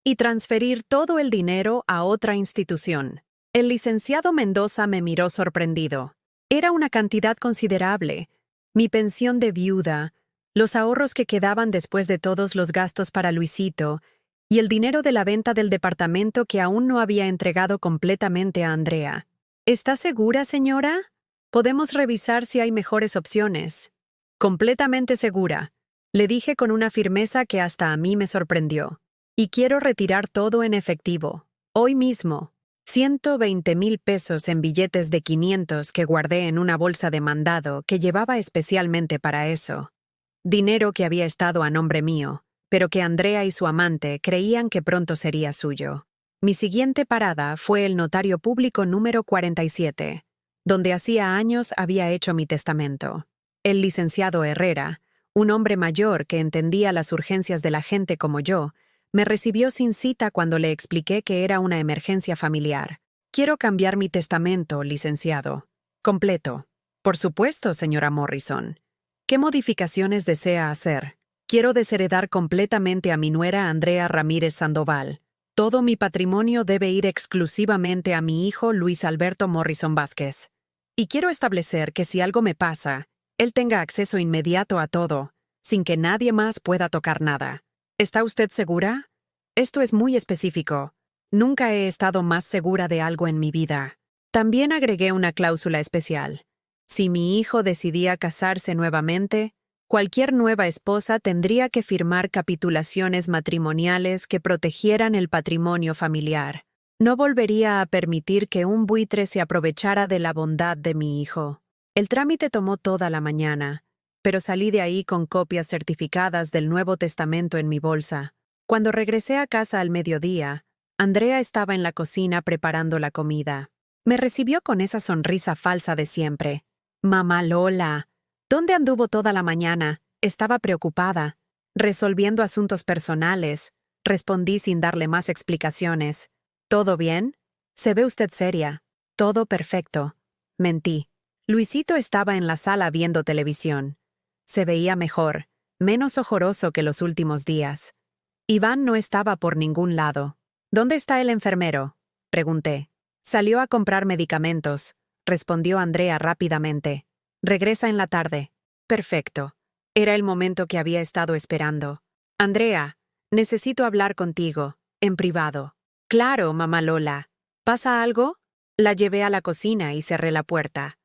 y transferir todo el dinero a otra institución». El licenciado Mendoza me miró sorprendido. Era una cantidad considerable. Mi pensión de viuda, los ahorros que quedaban después de todos los gastos para Luisito, y el dinero de la venta del departamento que aún no había entregado completamente a Andrea. «¿Está segura, señora? Podemos revisar si hay mejores opciones». «Completamente segura», le dije con una firmeza que hasta a mí me sorprendió. «Y quiero retirar todo en efectivo, hoy mismo». 120,000 pesos en billetes de 500 que guardé en una bolsa de mandado que llevaba especialmente para eso. Dinero que había estado a nombre mío, pero que Andrea y su amante creían que pronto sería suyo. Mi siguiente parada fue el notario público número 47, donde hacía años había hecho mi testamento. El licenciado Herrera, un hombre mayor que entendía las urgencias de la gente como yo, me recibió sin cita cuando le expliqué que era una emergencia familiar. «Quiero cambiar mi testamento, licenciado. Completo». «Por supuesto, señora Morrison. ¿Qué modificaciones desea hacer?» «Quiero desheredar completamente a mi nuera Andrea Ramírez Sandoval. Todo mi patrimonio debe ir exclusivamente a mi hijo Luis Alberto Morrison Vázquez. Y quiero establecer que si algo me pasa, él tenga acceso inmediato a todo, sin que nadie más pueda tocar nada. ¿Está usted segura? Esto es muy específico. Nunca he estado más segura de algo en mi vida». También agregué una cláusula especial. Si mi hijo decidía casarse nuevamente, cualquier nueva esposa tendría que firmar capitulaciones matrimoniales que protegieran el patrimonio familiar. No volvería a permitir que un buitre se aprovechara de la bondad de mi hijo. El trámite tomó toda la mañana, pero salí de ahí con copias certificadas del Nuevo Testamento en mi bolsa. Cuando regresé a casa al mediodía, Andrea estaba en la cocina preparando la comida. Me recibió con esa sonrisa falsa de siempre. Mamá Lola, ¿dónde anduvo toda la mañana? Estaba preocupada. Resolviendo asuntos personales. Respondí sin darle más explicaciones. ¿Todo bien? Se ve usted seria. Todo perfecto. Mentí. Luisito estaba en la sala viendo televisión. Se veía mejor, menos ojoroso que los últimos días. Iván no estaba por ningún lado. ¿Dónde está el enfermero?, pregunté. Salió a comprar medicamentos, respondió Andrea rápidamente. Regresa en la tarde. Perfecto. Era el momento que había estado esperando. Andrea, necesito hablar contigo, en privado. Claro, mamá Lola. ¿Pasa algo? La llevé a la cocina y cerré la puerta.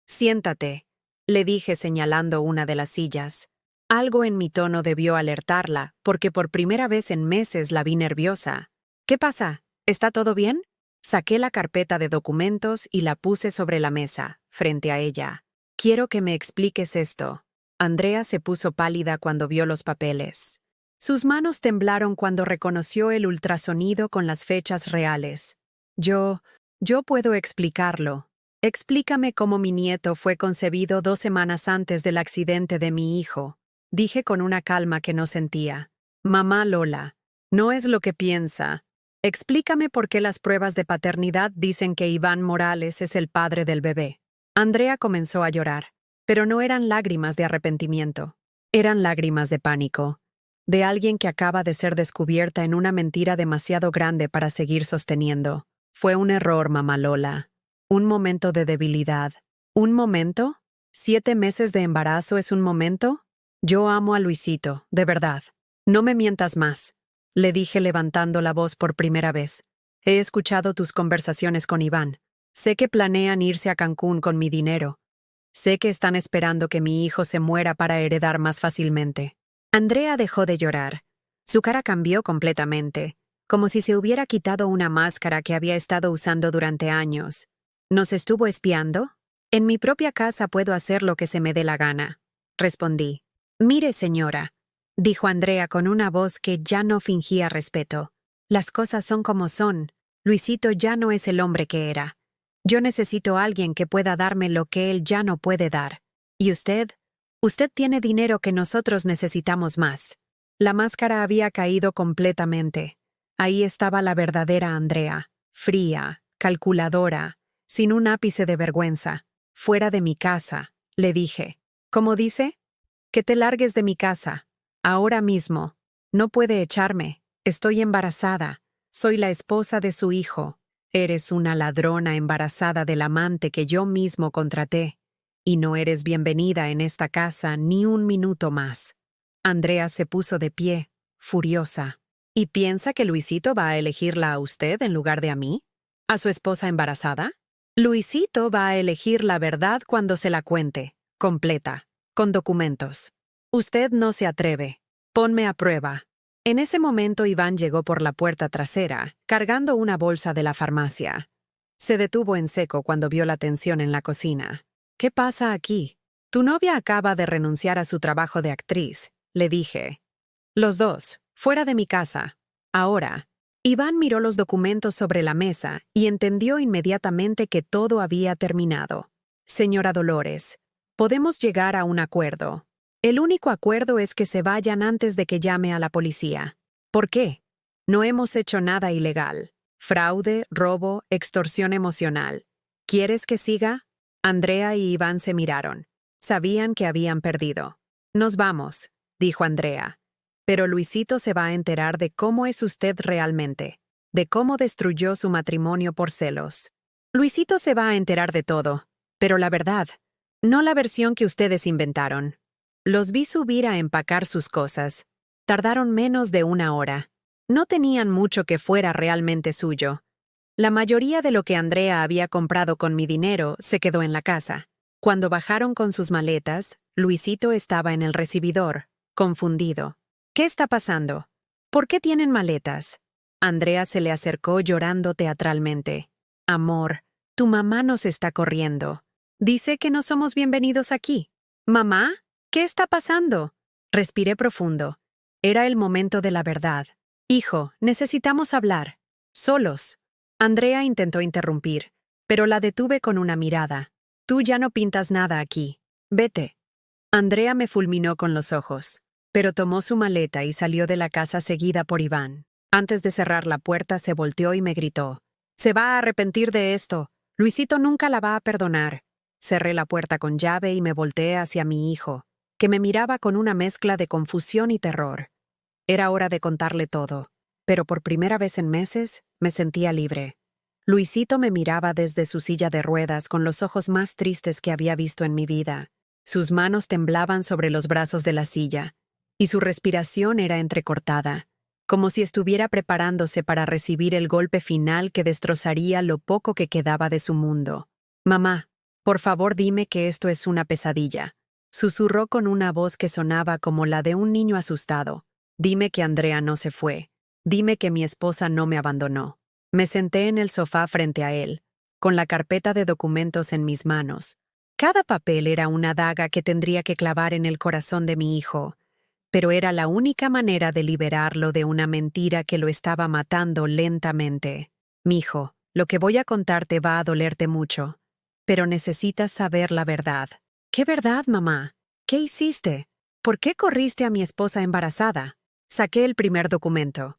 Siéntate, le dije señalando una de las sillas. Algo en mi tono debió alertarla, porque por primera vez en meses la vi nerviosa. ¿Qué pasa? ¿Está todo bien? Saqué la carpeta de documentos y la puse sobre la mesa, frente a ella. Quiero que me expliques esto. Andrea se puso pálida cuando vio los papeles. Sus manos temblaron cuando reconoció el ultrasonido con las fechas reales. Yo puedo explicarlo. Explícame cómo mi nieto fue concebido 2 semanas antes del accidente de mi hijo, dije con una calma que no sentía. Mamá Lola, no es lo que piensa. Explícame por qué las pruebas de paternidad dicen que Iván Morales es el padre del bebé. Andrea comenzó a llorar, pero no eran lágrimas de arrepentimiento. Eran lágrimas de pánico, de alguien que acaba de ser descubierta en una mentira demasiado grande para seguir sosteniendo. Fue un error, mamá Lola. Un momento de debilidad. ¿Un momento? ¿7 meses de embarazo es un momento? Yo amo a Luisito, de verdad. No me mientas más, le dije levantando la voz por primera vez. He escuchado tus conversaciones con Iván. Sé que planean irse a Cancún con mi dinero. Sé que están esperando que mi hijo se muera para heredar más fácilmente. Andrea dejó de llorar. Su cara cambió completamente, como si se hubiera quitado una máscara que había estado usando durante años. ¿Nos estuvo espiando? En mi propia casa puedo hacer lo que se me dé la gana, respondí. Mire, señora, dijo Andrea con una voz que ya no fingía respeto. Las cosas son como son. Luisito ya no es el hombre que era. Yo necesito a alguien que pueda darme lo que él ya no puede dar. ¿Y usted? Usted tiene dinero que nosotros necesitamos más. La máscara había caído completamente. Ahí estaba la verdadera Andrea, fría, calculadora, sin un ápice de vergüenza. Fuera de mi casa, le dije. ¿Cómo dice? Que te largues de mi casa. Ahora mismo. No puede echarme. Estoy embarazada. Soy la esposa de su hijo. Eres una ladrona embarazada del amante que yo mismo contraté. Y no eres bienvenida en esta casa ni un minuto más. Andrea se puso de pie, furiosa. ¿Y piensa que Luisito va a elegirla a usted en lugar de a mí? ¿A su esposa embarazada? Luisito va a elegir la verdad cuando se la cuente, completa, con documentos. Usted no se atreve. Ponme a prueba. En ese momento Iván llegó por la puerta trasera, cargando una bolsa de la farmacia. Se detuvo en seco cuando vio la tensión en la cocina. ¿Qué pasa aquí? Tu novia acaba de renunciar a su trabajo de actriz, le dije. Los dos, fuera de mi casa. Ahora. Iván miró los documentos sobre la mesa y entendió inmediatamente que todo había terminado. Señora Dolores, podemos llegar a un acuerdo. El único acuerdo es que se vayan antes de que llame a la policía. ¿Por qué? No hemos hecho nada ilegal. Fraude, robo, extorsión emocional. ¿Quieres que siga? Andrea y Iván se miraron. Sabían que habían perdido. Nos vamos, dijo Andrea. Pero Luisito se va a enterar de cómo es usted realmente, de cómo destruyó su matrimonio por celos. Luisito se va a enterar de todo, pero la verdad, no la versión que ustedes inventaron. Los vi subir a empacar sus cosas. Tardaron menos de 1 hora. No tenían mucho que fuera realmente suyo. La mayoría de lo que Andrea había comprado con mi dinero se quedó en la casa. Cuando bajaron con sus maletas, Luisito estaba en el recibidor, confundido. ¿Qué está pasando? ¿Por qué tienen maletas? Andrea se le acercó llorando teatralmente. Amor, tu mamá nos está corriendo. Dice que no somos bienvenidos aquí. ¿Mamá? ¿Qué está pasando? Respiré profundo. Era el momento de la verdad. Hijo, necesitamos hablar. Solos. Andrea intentó interrumpir, pero la detuve con una mirada. Tú ya no pintas nada aquí. Vete. Andrea me fulminó con los ojos, pero tomó su maleta y salió de la casa seguida por Iván. Antes de cerrar la puerta se volteó y me gritó. Se va a arrepentir de esto. Luisito nunca la va a perdonar. Cerré la puerta con llave y me volteé hacia mi hijo, que me miraba con una mezcla de confusión y terror. Era hora de contarle todo, pero por primera vez en meses me sentía libre. Luisito me miraba desde su silla de ruedas con los ojos más tristes que había visto en mi vida. Sus manos temblaban sobre los brazos de la silla, y su respiración era entrecortada, como si estuviera preparándose para recibir el golpe final que destrozaría lo poco que quedaba de su mundo. Mamá, por favor dime que esto es una pesadilla. Susurró con una voz que sonaba como la de un niño asustado. Dime que Andrea no se fue. Dime que mi esposa no me abandonó. Me senté en el sofá frente a él, con la carpeta de documentos en mis manos. Cada papel era una daga que tendría que clavar en el corazón de mi hijo, pero era la única manera de liberarlo de una mentira que lo estaba matando lentamente. Mijo, lo que voy a contarte va a dolerte mucho, pero necesitas saber la verdad. ¿Qué verdad, mamá? ¿Qué hiciste? ¿Por qué corriste a mi esposa embarazada? Saqué el primer documento.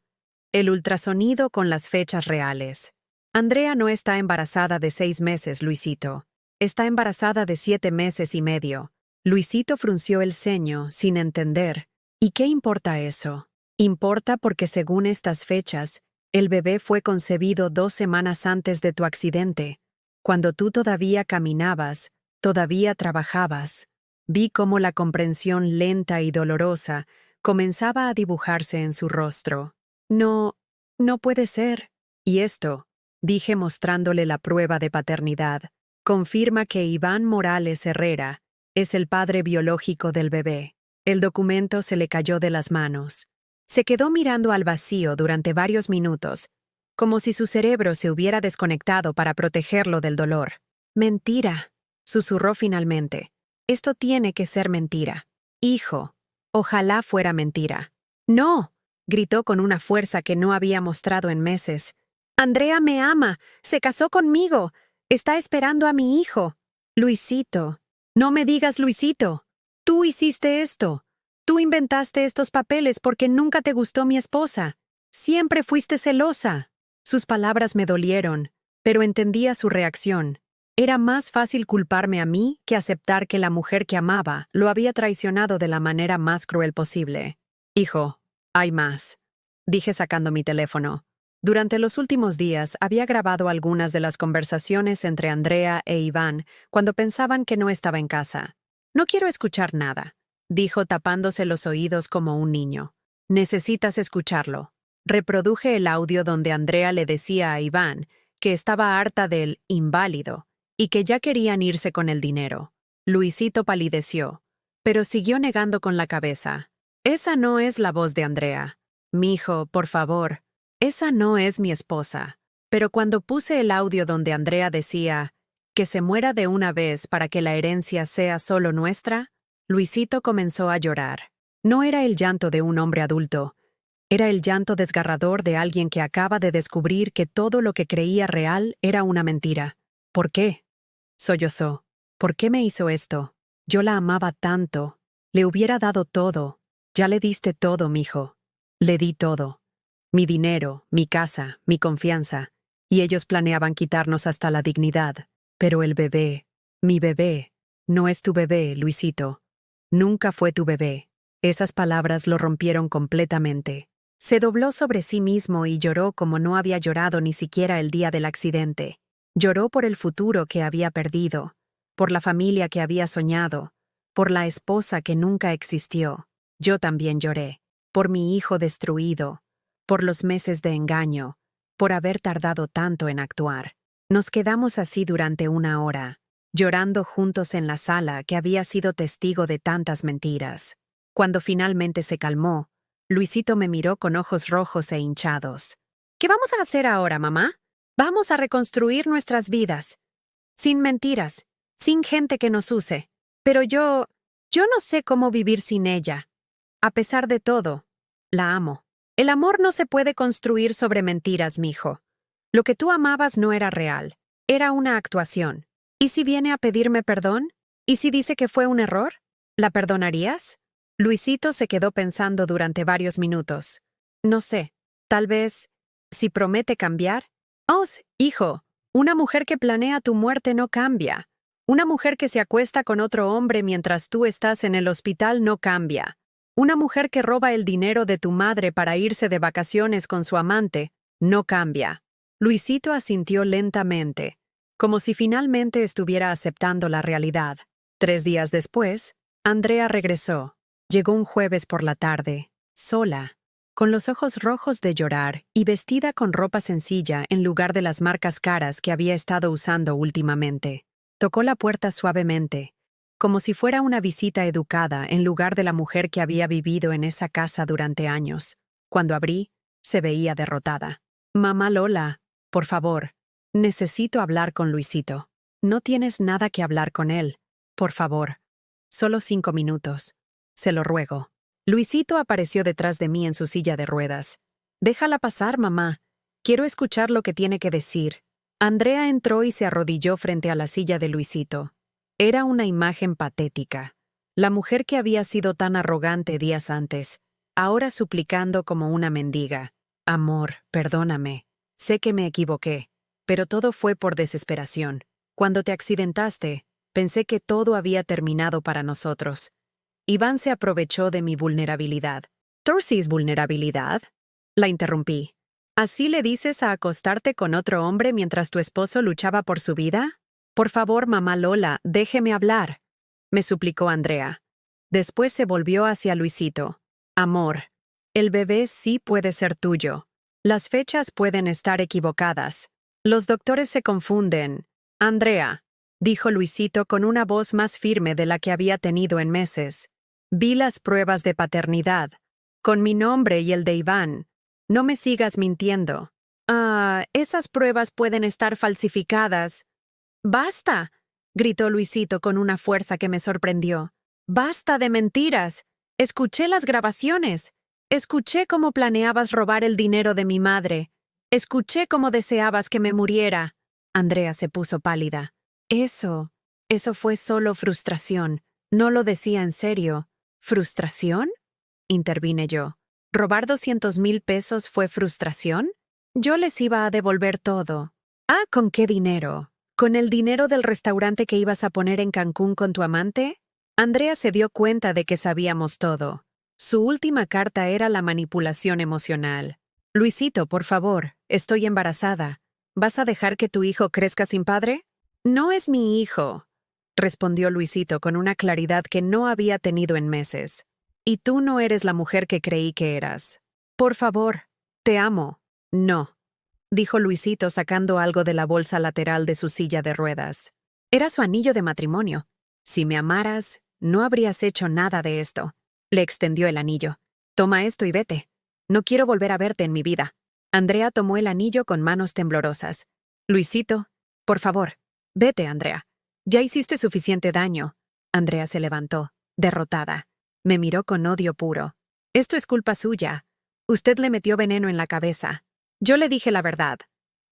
El ultrasonido con las fechas reales. Andrea no está embarazada de 6 meses, Luisito. Está embarazada de 7 meses y medio. Luisito frunció el ceño, sin entender. ¿Y qué importa eso? Importa porque según estas fechas, el bebé fue concebido 2 semanas antes de tu accidente, cuando tú todavía caminabas, todavía trabajabas. Vi cómo la comprensión lenta y dolorosa comenzaba a dibujarse en su rostro. No, no puede ser. Y esto, dije mostrándole la prueba de paternidad, confirma que Iván Morales Herrera es el padre biológico del bebé. El documento se le cayó de las manos. Se quedó mirando al vacío durante varios minutos, como si su cerebro se hubiera desconectado para protegerlo del dolor. Mentira, susurró finalmente. Esto tiene que ser mentira. Hijo, ojalá fuera mentira. No, gritó con una fuerza que no había mostrado en meses. Andrea me ama, se casó conmigo, está esperando a mi hijo. Luisito, no me digas Luisito. Tú hiciste esto. Tú inventaste estos papeles porque nunca te gustó mi esposa. Siempre fuiste celosa. Sus palabras me dolieron, pero entendía su reacción. Era más fácil culparme a mí que aceptar que la mujer que amaba lo había traicionado de la manera más cruel posible. Hijo, hay más, dije sacando mi teléfono. Durante los últimos días había grabado algunas de las conversaciones entre Andrea e Iván cuando pensaban que no estaba en casa. No quiero escuchar nada, dijo tapándose los oídos como un niño. Necesitas escucharlo. Reproduje el audio donde Andrea le decía a Iván que estaba harta del inválido y que ya querían irse con el dinero. Luisito palideció, pero siguió negando con la cabeza. Esa no es la voz de Andrea. Mijo, por favor. Esa no es mi esposa. Pero cuando puse el audio donde Andrea decía que se muera de una vez para que la herencia sea solo nuestra, Luisito comenzó a llorar. No era el llanto de un hombre adulto. Era el llanto desgarrador de alguien que acaba de descubrir que todo lo que creía real era una mentira. ¿Por qué? Sollozó. ¿Por qué me hizo esto? Yo la amaba tanto. Le hubiera dado todo. Ya le diste todo, mijo. Le di todo. Mi dinero, mi casa, mi confianza. Y ellos planeaban quitarnos hasta la dignidad. Pero el bebé, mi bebé, no es tu bebé, Luisito. Nunca fue tu bebé. Esas palabras lo rompieron completamente. Se dobló sobre sí mismo y lloró como no había llorado ni siquiera el día del accidente. Lloró por el futuro que había perdido, por la familia que había soñado, por la esposa que nunca existió. Yo también lloré, por mi hijo destruido, por los meses de engaño, por haber tardado tanto en actuar. Nos quedamos así durante 1 hora, llorando juntos en la sala que había sido testigo de tantas mentiras. Cuando finalmente se calmó, Luisito me miró con ojos rojos e hinchados. ¿Qué vamos a hacer ahora, mamá? Vamos a reconstruir nuestras vidas. Sin mentiras, sin gente que nos use. Pero yo no sé cómo vivir sin ella. A pesar de todo, la amo. El amor no se puede construir sobre mentiras, mijo. Lo que tú amabas no era real. Era una actuación. ¿Y si viene a pedirme perdón? ¿Y si dice que fue un error? ¿La perdonarías? Luisito se quedó pensando durante varios minutos. No sé, tal vez, si promete cambiar. Oh, hijo, una mujer que planea tu muerte no cambia. Una mujer que se acuesta con otro hombre mientras tú estás en el hospital no cambia. Una mujer que roba el dinero de tu madre para irse de vacaciones con su amante no cambia. Luisito asintió lentamente, como si finalmente estuviera aceptando la realidad. 3 días después, Andrea regresó. Llegó un jueves por la tarde, sola, con los ojos rojos de llorar y vestida con ropa sencilla en lugar de las marcas caras que había estado usando últimamente. Tocó la puerta suavemente, como si fuera una visita educada en lugar de la mujer que había vivido en esa casa durante años. Cuando abrí, se veía derrotada. Mamá Lola, por favor, necesito hablar con Luisito. No tienes nada que hablar con él. Por favor. Solo 5 minutos. Se lo ruego. Luisito apareció detrás de mí en su silla de ruedas. Déjala pasar, mamá. Quiero escuchar lo que tiene que decir. Andrea entró y se arrodilló frente a la silla de Luisito. Era una imagen patética. La mujer que había sido tan arrogante días antes, ahora suplicando como una mendiga. Amor, perdóname. Sé que me equivoqué, pero todo fue por desesperación. Cuando te accidentaste, pensé que todo había terminado para nosotros. Iván se aprovechó de mi vulnerabilidad. ¿Torsis vulnerabilidad? La interrumpí. ¿Así le dices a acostarte con otro hombre mientras tu esposo luchaba por su vida? Por favor, mamá Lola, déjeme hablar, me suplicó Andrea. Después se volvió hacia Luisito. Amor, el bebé sí puede ser tuyo. Las fechas pueden estar equivocadas. Los doctores se confunden. Andrea, dijo Luisito con una voz más firme de la que había tenido en meses. Vi las pruebas de paternidad, con mi nombre y el de Iván. No me sigas mintiendo. Esas pruebas pueden estar falsificadas. ¡Basta!, gritó Luisito con una fuerza que me sorprendió. ¡Basta de mentiras! Escuché las grabaciones. Escuché cómo planeabas robar el dinero de mi madre. Escuché cómo deseabas que me muriera. Andrea se puso pálida. Eso fue solo frustración. No lo decía en serio. ¿Frustración?, intervine yo. ¿Robar 200,000 pesos fue frustración? Yo les iba a devolver todo. ¿Con qué dinero? ¿Con el dinero del restaurante que ibas a poner en Cancún con tu amante? Andrea se dio cuenta de que sabíamos todo. Su última carta era la manipulación emocional. Luisito, por favor, estoy embarazada. ¿Vas a dejar que tu hijo crezca sin padre? No es mi hijo, respondió Luisito con una claridad que no había tenido en meses. Y tú no eres la mujer que creí que eras. Por favor, te amo. No, dijo Luisito sacando algo de la bolsa lateral de su silla de ruedas. Era su anillo de matrimonio. Si me amaras, no habrías hecho nada de esto. Le extendió el anillo. Toma esto y vete. No quiero volver a verte en mi vida. Andrea tomó el anillo con manos temblorosas. Luisito, por favor, vete, Andrea. Ya hiciste suficiente daño. Andrea se levantó, derrotada. Me miró con odio puro. Esto es culpa suya. Usted le metió veneno en la cabeza. Yo le dije la verdad.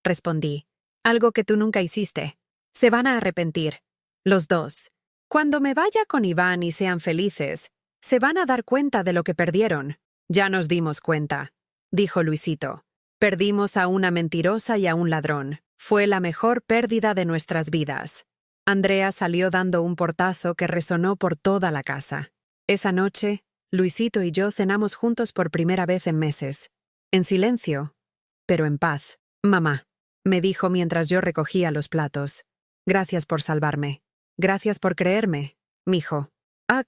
Respondí. Algo que tú nunca hiciste. Se van a arrepentir. Los dos. Cuando me vaya con Iván y sean felices, se van a dar cuenta de lo que perdieron. Ya nos dimos cuenta, dijo Luisito. Perdimos a una mentirosa y a un ladrón. Fue la mejor pérdida de nuestras vidas. Andrea salió dando un portazo que resonó por toda la casa. Esa noche, Luisito y yo cenamos juntos por primera vez en meses. En silencio, pero en paz. Mamá, me dijo mientras yo recogía los platos. Gracias por salvarme. Gracias por creerme, mijo.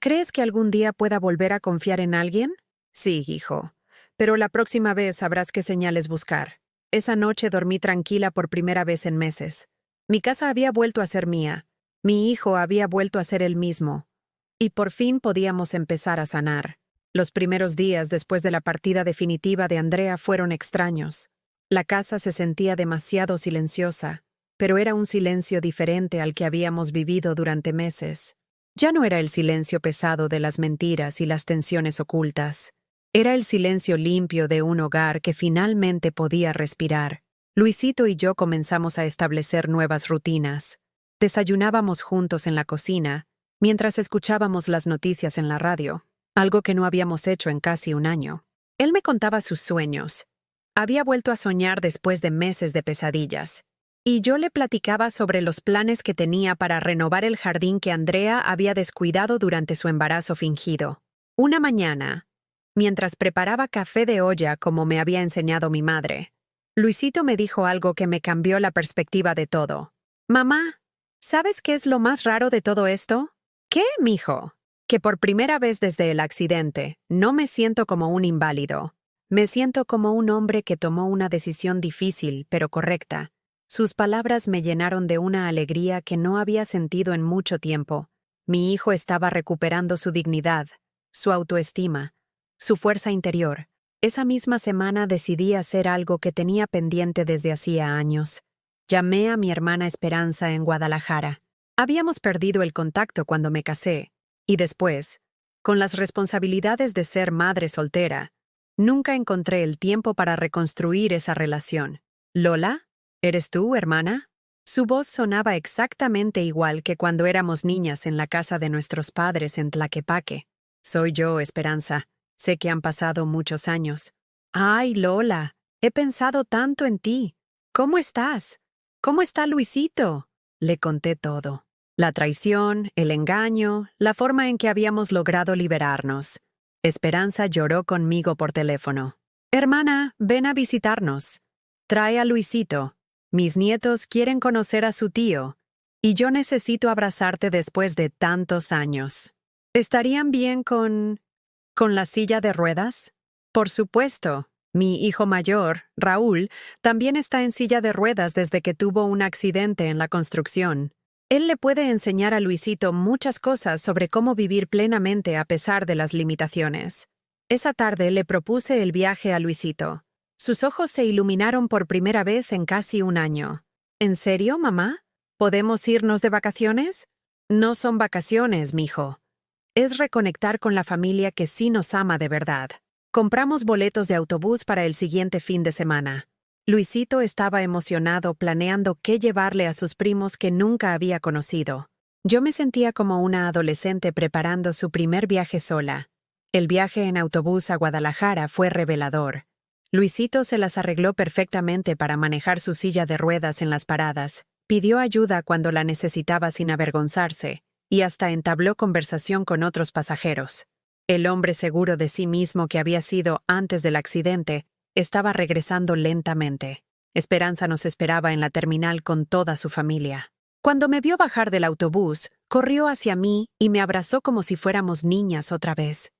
¿Crees que algún día pueda volver a confiar en alguien? Sí, hijo. Pero la próxima vez sabrás qué señales buscar. Esa noche dormí tranquila por primera vez en meses. Mi casa había vuelto a ser mía. Mi hijo había vuelto a ser el mismo. Y por fin podíamos empezar a sanar. Los primeros días después de la partida definitiva de Andrea fueron extraños. La casa se sentía demasiado silenciosa, pero era un silencio diferente al que habíamos vivido durante meses. Ya no era el silencio pesado de las mentiras y las tensiones ocultas. Era el silencio limpio de un hogar que finalmente podía respirar. Luisito y yo comenzamos a establecer nuevas rutinas. Desayunábamos juntos en la cocina, mientras escuchábamos las noticias en la radio, algo que no habíamos hecho en casi un año. Él me contaba sus sueños. Había vuelto a soñar después de meses de pesadillas. Y yo le platicaba sobre los planes que tenía para renovar el jardín que Andrea había descuidado durante su embarazo fingido. Una mañana, mientras preparaba café de olla como me había enseñado mi madre, Luisito me dijo algo que me cambió la perspectiva de todo. «Mamá, ¿sabes qué es lo más raro de todo esto?» «¿Qué, mijo?» «Que por primera vez desde el accidente, no me siento como un inválido. Me siento como un hombre que tomó una decisión difícil, pero correcta». Sus palabras me llenaron de una alegría que no había sentido en mucho tiempo. Mi hijo estaba recuperando su dignidad, su autoestima, su fuerza interior. Esa misma semana decidí hacer algo que tenía pendiente desde hacía años. Llamé a mi hermana Esperanza en Guadalajara. Habíamos perdido el contacto cuando me casé, y después, con las responsabilidades de ser madre soltera, nunca encontré el tiempo para reconstruir esa relación. «¿Lola? ¿Eres tú, hermana?» Su voz sonaba exactamente igual que cuando éramos niñas en la casa de nuestros padres en Tlaquepaque. «Soy yo, Esperanza. Sé que han pasado muchos años». «Ay, Lola, he pensado tanto en ti. ¿Cómo estás? ¿Cómo está Luisito?» Le conté todo. La traición, el engaño, la forma en que habíamos logrado liberarnos. Esperanza lloró conmigo por teléfono. «Hermana, ven a visitarnos. Trae a Luisito. Mis nietos quieren conocer a su tío, y yo necesito abrazarte después de tantos años. ¿Estarían bien con la silla de ruedas?» «Por supuesto. Mi hijo mayor, Raúl, también está en silla de ruedas desde que tuvo un accidente en la construcción. Él le puede enseñar a Luisito muchas cosas sobre cómo vivir plenamente a pesar de las limitaciones». Esa tarde le propuse el viaje a Luisito. Sus ojos se iluminaron por primera vez en casi un año. «¿En serio, mamá? ¿Podemos irnos de vacaciones?» «No son vacaciones, mijo. Es reconectar con la familia que sí nos ama de verdad». Compramos boletos de autobús para el siguiente fin de semana. Luisito estaba emocionado planeando qué llevarle a sus primos que nunca había conocido. Yo me sentía como una adolescente preparando su primer viaje sola. El viaje en autobús a Guadalajara fue revelador. Luisito se las arregló perfectamente para manejar su silla de ruedas en las paradas, pidió ayuda cuando la necesitaba sin avergonzarse, y hasta entabló conversación con otros pasajeros. El hombre seguro de sí mismo que había sido antes del accidente estaba regresando lentamente. Esperanza nos esperaba en la terminal con toda su familia. Cuando me vio bajar del autobús, corrió hacia mí y me abrazó como si fuéramos niñas otra vez.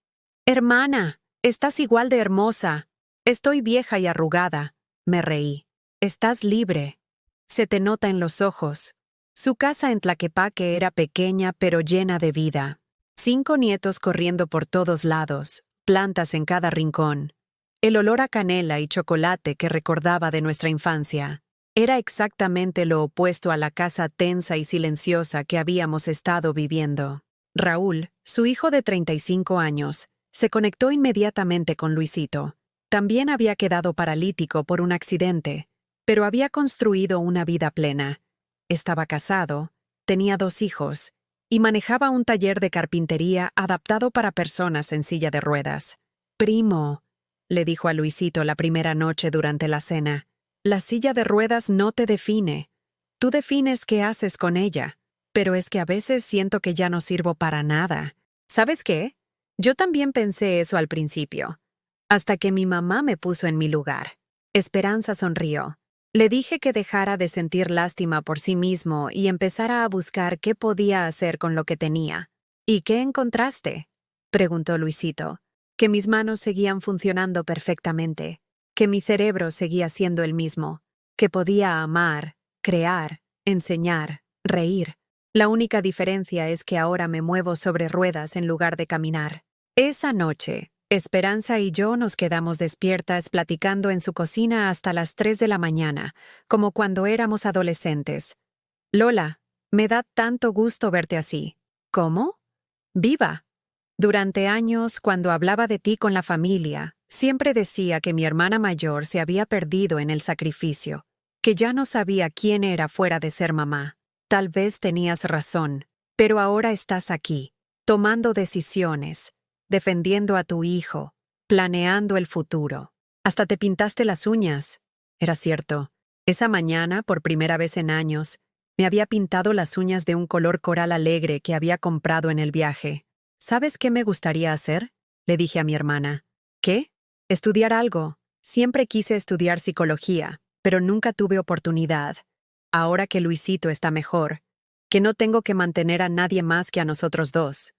«Hermana, estás igual de hermosa. Estoy vieja y arrugada», me reí. «Estás libre. Se te nota en los ojos». Su casa en Tlaquepaque era pequeña pero llena de vida. 5 nietos corriendo por todos lados, plantas en cada rincón. El olor a canela y chocolate que recordaba de nuestra infancia. Era exactamente lo opuesto a la casa tensa y silenciosa que habíamos estado viviendo. Raúl, su hijo de 35 años, se conectó inmediatamente con Luisito. También había quedado paralítico por un accidente, pero había construido una vida plena. Estaba casado, tenía 2 hijos, y manejaba un taller de carpintería adaptado para personas en silla de ruedas. «Primo», le dijo a Luisito la primera noche durante la cena, «la silla de ruedas no te define. Tú defines qué haces con ella, pero es que a veces siento que ya no sirvo para nada. ¿Sabes qué? Yo también pensé eso al principio, hasta que mi mamá me puso en mi lugar». Esperanza sonrió. Le dije que dejara de sentir lástima por sí mismo y empezara a buscar qué podía hacer con lo que tenía. «¿Y qué encontraste?», preguntó Luisito. Que mis manos seguían funcionando perfectamente, que mi cerebro seguía siendo el mismo, que podía amar, crear, enseñar, reír. La única diferencia es que ahora me muevo sobre ruedas en lugar de caminar. Esa noche, Esperanza y yo nos quedamos despiertas platicando en su cocina hasta las 3 de la mañana, como cuando éramos adolescentes. «Lola, me da tanto gusto verte así». «¿Cómo?». «Viva». Durante años, cuando hablaba de ti con la familia, siempre decía que mi hermana mayor se había perdido en el sacrificio. que ya no sabía quién era fuera de ser mamá. Tal vez tenías razón, pero ahora estás aquí, tomando decisiones, defendiendo a tu hijo, planeando el futuro. Hasta te pintaste las uñas. Era cierto. Esa mañana, por primera vez en años, me había pintado las uñas de un color coral alegre que había comprado en el viaje. ¿Sabes qué me gustaría hacer?, le dije a mi hermana. ¿Qué? Estudiar algo. Siempre quise estudiar psicología, pero nunca tuve oportunidad. Ahora que Luisito está mejor, que no tengo que mantener a nadie más que a nosotros dos.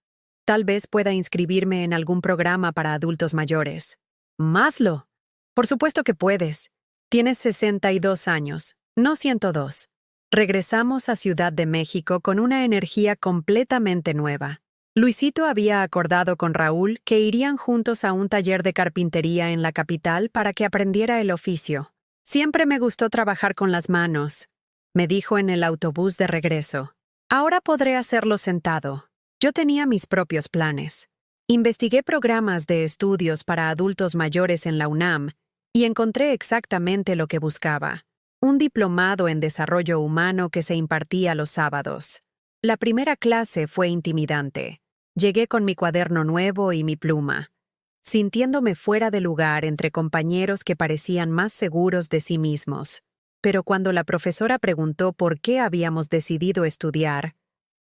Tal vez pueda inscribirme en algún programa para adultos mayores. ¡Maslo! Por supuesto que puedes. Tienes 62 años, no 102. Regresamos a Ciudad de México con una energía completamente nueva. Luisito había acordado con Raúl que irían juntos a un taller de carpintería en la capital para que aprendiera el oficio. Siempre me gustó trabajar con las manos, me dijo en el autobús de regreso. Ahora podré hacerlo sentado. Yo tenía mis propios planes. Investigué programas de estudios para adultos mayores en la UNAM y encontré exactamente lo que buscaba. Un diplomado en desarrollo humano que se impartía los sábados. La primera clase fue intimidante. Llegué con mi cuaderno nuevo y mi pluma, sintiéndome fuera de lugar entre compañeros que parecían más seguros de sí mismos. Pero cuando la profesora preguntó por qué habíamos decidido estudiar,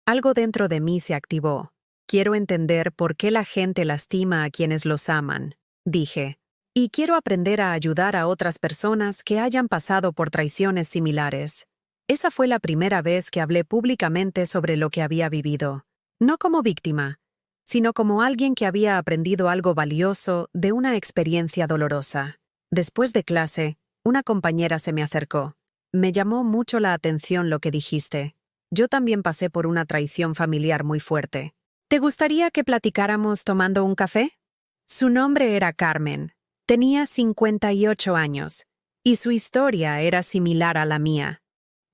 algo dentro de mí se activó. Quiero entender por qué la gente lastima a quienes los aman, dije. Y quiero aprender a ayudar a otras personas que hayan pasado por traiciones similares. Esa fue la primera vez que hablé públicamente sobre lo que había vivido. No como víctima, sino como alguien que había aprendido algo valioso de una experiencia dolorosa. Después de clase, una compañera se me acercó. Me llamó mucho la atención lo que dijiste. Yo también pasé por una traición familiar muy fuerte. ¿Te gustaría que platicáramos tomando un café? Su nombre era Carmen. Tenía 58 años, y su historia era similar a la mía.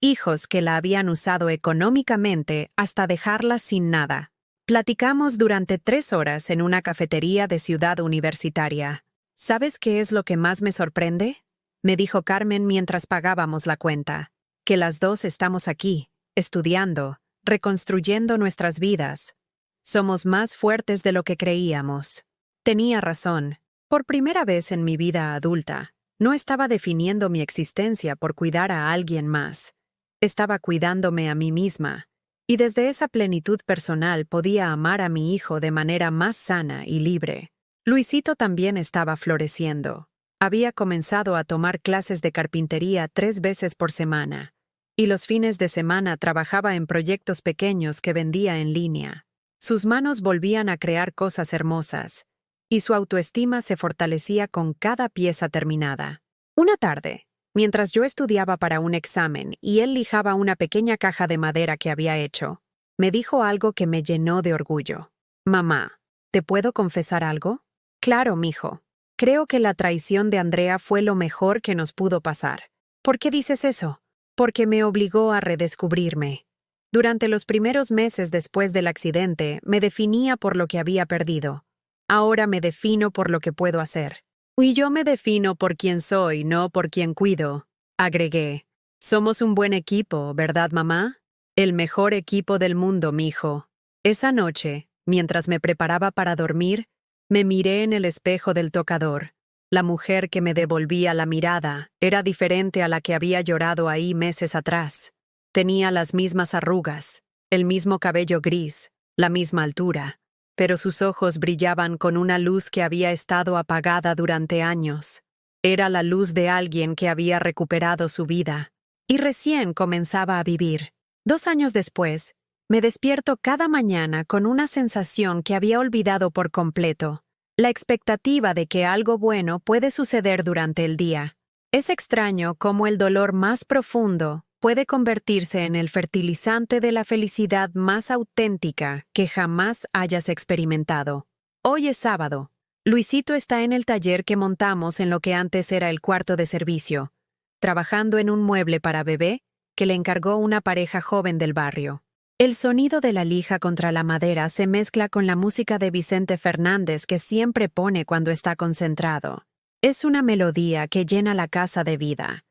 Hijos que la habían usado económicamente hasta dejarla sin nada. Platicamos durante 3 horas en una cafetería de Ciudad Universitaria. ¿Sabes qué es lo que más me sorprende?, me dijo Carmen mientras pagábamos la cuenta. Que las dos estamos aquí, estudiando, reconstruyendo nuestras vidas. Somos más fuertes de lo que creíamos. Tenía razón. Por primera vez en mi vida adulta, no estaba definiendo mi existencia por cuidar a alguien más. Estaba cuidándome a mí misma. Y desde esa plenitud personal podía amar a mi hijo de manera más sana y libre. Luisito también estaba floreciendo. Había comenzado a tomar clases de carpintería 3 veces por semana, y los fines de semana trabajaba en proyectos pequeños que vendía en línea. Sus manos volvían a crear cosas hermosas, y su autoestima se fortalecía con cada pieza terminada. Una tarde, mientras yo estudiaba para un examen y él lijaba una pequeña caja de madera que había hecho, me dijo algo que me llenó de orgullo. «Mamá, ¿te puedo confesar algo?» «Claro, mijo. Creo que la traición de Andrea fue lo mejor que nos pudo pasar». «¿Por qué dices eso?» «Porque me obligó a redescubrirme. Durante los primeros meses después del accidente, me definía por lo que había perdido. Ahora me defino por lo que puedo hacer. Y yo me defino por quien soy, no por quien cuido», agregué. «Somos un buen equipo, ¿verdad, mamá?» «El mejor equipo del mundo, mijo». Esa noche, mientras me preparaba para dormir, me miré en el espejo del tocador. La mujer que me devolvía la mirada era diferente a la que había llorado ahí meses atrás. Tenía las mismas arrugas, el mismo cabello gris, la misma altura, pero sus ojos brillaban con una luz que había estado apagada durante años. Era la luz de alguien que había recuperado su vida y recién comenzaba a vivir. 2 años después, me despierto cada mañana con una sensación que había olvidado por completo, la expectativa de que algo bueno puede suceder durante el día. Es extraño cómo el dolor más profundo puede convertirse en el fertilizante de la felicidad más auténtica que jamás hayas experimentado. Hoy es sábado. Luisito está en el taller que montamos en lo que antes era el cuarto de servicio, trabajando en un mueble para bebé que le encargó una pareja joven del barrio. El sonido de la lija contra la madera se mezcla con la música de Vicente Fernández que siempre pone cuando está concentrado. Es una melodía que llena la casa de vida.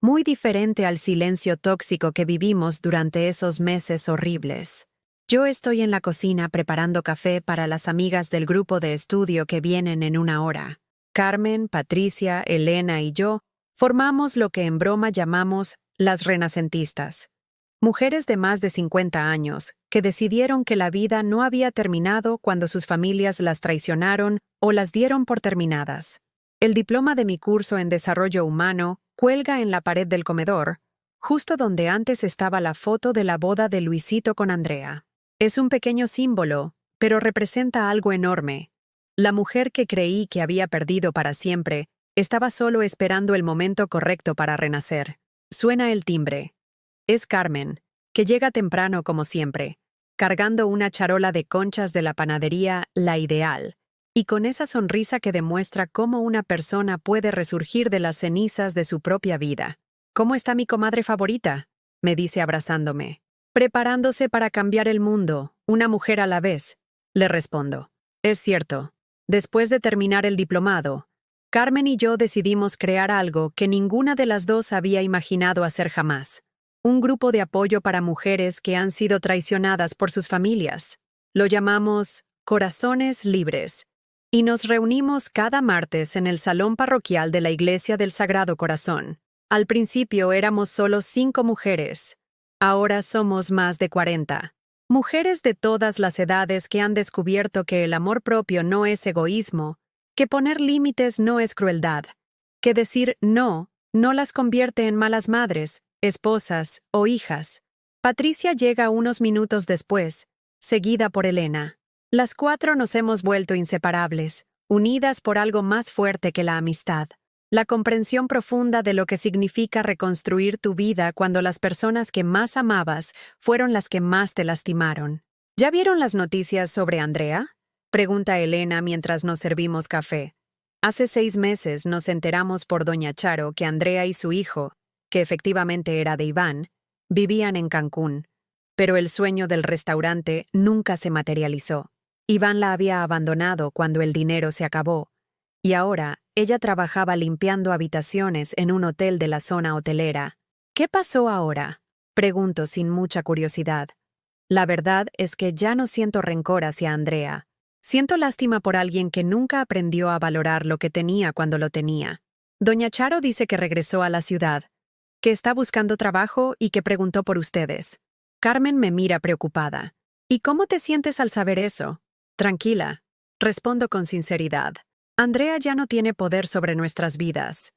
muy diferente al silencio tóxico que vivimos durante esos meses horribles. Yo estoy en la cocina preparando café para las amigas del grupo de estudio que vienen en una hora. Carmen, Patricia, Elena y yo formamos lo que en broma llamamos las renacentistas. Mujeres de más de 50 años que decidieron que la vida no había terminado cuando sus familias las traicionaron o las dieron por terminadas. El diploma de mi curso en desarrollo humano cuelga en la pared del comedor, justo donde antes estaba la foto de la boda de Luisito con Andrea. Es un pequeño símbolo, pero representa algo enorme. La mujer que creí que había perdido para siempre estaba solo esperando el momento correcto para renacer. Suena el timbre. Es Carmen, que llega temprano como siempre, cargando una charola de conchas de la panadería La Ideal, y con esa sonrisa que demuestra cómo una persona puede resurgir de las cenizas de su propia vida. ¿Cómo está mi comadre favorita?, me dice abrazándome. Preparándose para cambiar el mundo, una mujer a la vez, le respondo. Es cierto, después de terminar el diplomado, Carmen y yo decidimos crear algo que ninguna de las dos había imaginado hacer jamás. Un grupo de apoyo para mujeres que han sido traicionadas por sus familias. Lo llamamos Corazones Libres, y nos reunimos cada martes en el salón parroquial de la Iglesia del Sagrado Corazón. Al principio éramos solo 5 mujeres. Ahora somos más de 40. Mujeres de todas las edades que han descubierto que el amor propio no es egoísmo, que poner límites no es crueldad, que decir no las convierte en malas madres, esposas o hijas. Patricia llega unos minutos después, seguida por Elena. Las 4 nos hemos vuelto inseparables, unidas por algo más fuerte que la amistad. La comprensión profunda de lo que significa reconstruir tu vida cuando las personas que más amabas fueron las que más te lastimaron. ¿Ya vieron las noticias sobre Andrea?, pregunta Elena mientras nos servimos café. Hace 6 meses nos enteramos por doña Charo que Andrea y su hijo, que efectivamente era de Iván, vivían en Cancún, pero el sueño del restaurante nunca se materializó. Iván la había abandonado cuando el dinero se acabó, y ahora ella trabajaba limpiando habitaciones en un hotel de la zona hotelera. ¿Qué pasó ahora?, pregunto sin mucha curiosidad. La verdad es que ya no siento rencor hacia Andrea. Siento lástima por alguien que nunca aprendió a valorar lo que tenía cuando lo tenía. Doña Charo dice que regresó a la ciudad, que está buscando trabajo y que preguntó por ustedes. Carmen me mira preocupada. ¿Y cómo te sientes al saber eso? Tranquila, respondo con sinceridad. Andrea ya no tiene poder sobre nuestras vidas.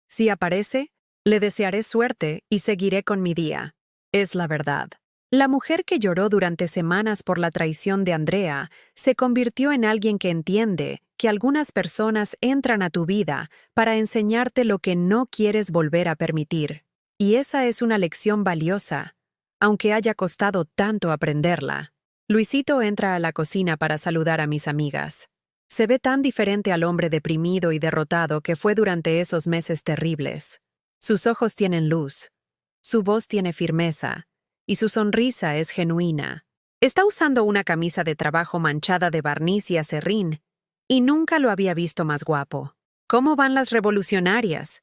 Si aparece, le desearé suerte y seguiré con mi día. Es la verdad. La mujer que lloró durante semanas por la traición de Andrea se convirtió en alguien que entiende que algunas personas entran a tu vida para enseñarte lo que no quieres volver a permitir. Y esa es una lección valiosa, aunque haya costado tanto aprenderla. Luisito entra a la cocina para saludar a mis amigas. Se ve tan diferente al hombre deprimido y derrotado que fue durante esos meses terribles. Sus ojos tienen luz, su voz tiene firmeza, y su sonrisa es genuina. Está usando una camisa de trabajo manchada de barniz y aserrín, y nunca lo había visto más guapo. ¿Cómo van las revolucionarias?,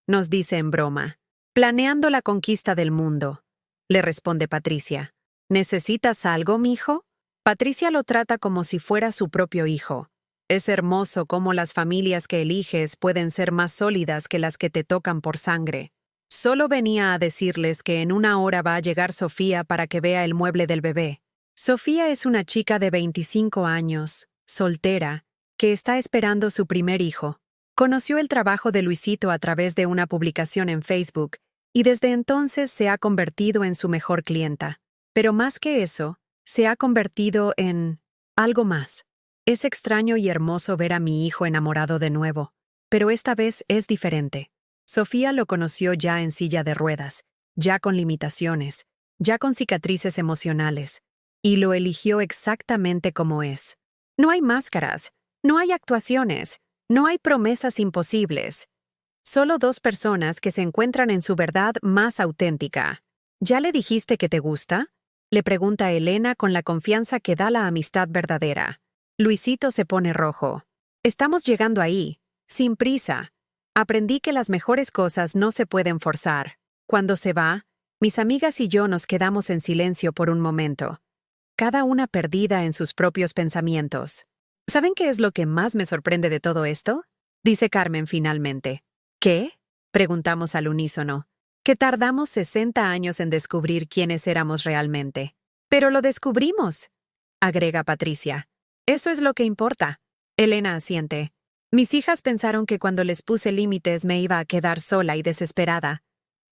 nos dice en broma. Planeando la conquista del mundo, le responde Patricia. ¿Necesitas algo, mijo? Patricia lo trata como si fuera su propio hijo. Es hermoso cómo las familias que eliges pueden ser más sólidas que las que te tocan por sangre. Solo venía a decirles que en una hora va a llegar Sofía para que vea el mueble del bebé. Sofía es una chica de 25 años, soltera, que está esperando su primer hijo. Conoció el trabajo de Luisito a través de una publicación en Facebook y desde entonces se ha convertido en su mejor clienta. Pero más que eso, se ha convertido en algo más. Es extraño y hermoso ver a mi hijo enamorado de nuevo, pero esta vez es diferente. Sofía lo conoció ya en silla de ruedas, ya con limitaciones, ya con cicatrices emocionales, y lo eligió exactamente como es. No hay máscaras, no hay actuaciones, no hay promesas imposibles. Solo 2 personas que se encuentran en su verdad más auténtica. ¿Ya le dijiste que te gusta?, le pregunta Elena con la confianza que da la amistad verdadera. Luisito se pone rojo. Estamos llegando ahí, sin prisa. Aprendí que las mejores cosas no se pueden forzar. Cuando se va, mis amigas y yo nos quedamos en silencio por un momento, cada una perdida en sus propios pensamientos. ¿Saben qué es lo que más me sorprende de todo esto? Dice Carmen finalmente. ¿Qué? Preguntamos al unísono. Que tardamos 60 años en descubrir quiénes éramos realmente. Pero lo descubrimos, agrega Patricia. Eso es lo que importa. Elena asiente. Mis hijas pensaron que cuando les puse límites me iba a quedar sola y desesperada.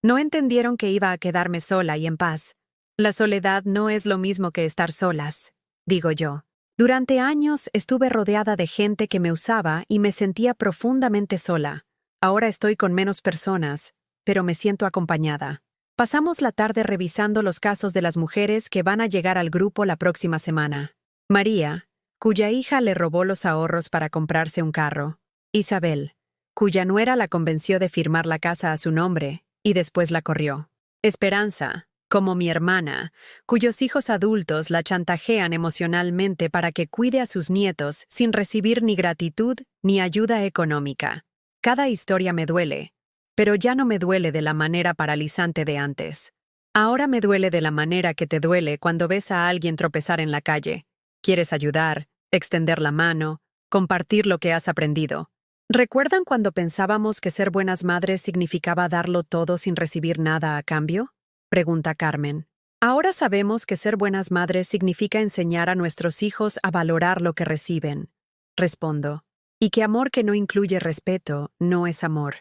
No entendieron que iba a quedarme sola y en paz. La soledad no es lo mismo que estar solas, digo yo. Durante años estuve rodeada de gente que me usaba y me sentía profundamente sola. Ahora estoy con menos personas, pero me siento acompañada. Pasamos la tarde revisando los casos de las mujeres que van a llegar al grupo la próxima semana. María, cuya hija le robó los ahorros para comprarse un carro. Isabel, cuya nuera la convenció de firmar la casa a su nombre y después la corrió. Esperanza, como mi hermana, cuyos hijos adultos la chantajean emocionalmente para que cuide a sus nietos sin recibir ni gratitud ni ayuda económica. Cada historia me duele, pero ya no me duele de la manera paralizante de antes. Ahora me duele de la manera que te duele cuando ves a alguien tropezar en la calle. Quieres ayudar, extender la mano, compartir lo que has aprendido. ¿Recuerdan cuando pensábamos que ser buenas madres significaba darlo todo sin recibir nada a cambio? Pregunta Carmen. Ahora sabemos que ser buenas madres significa enseñar a nuestros hijos a valorar lo que reciben. Respondo. Y que amor que no incluye respeto no es amor.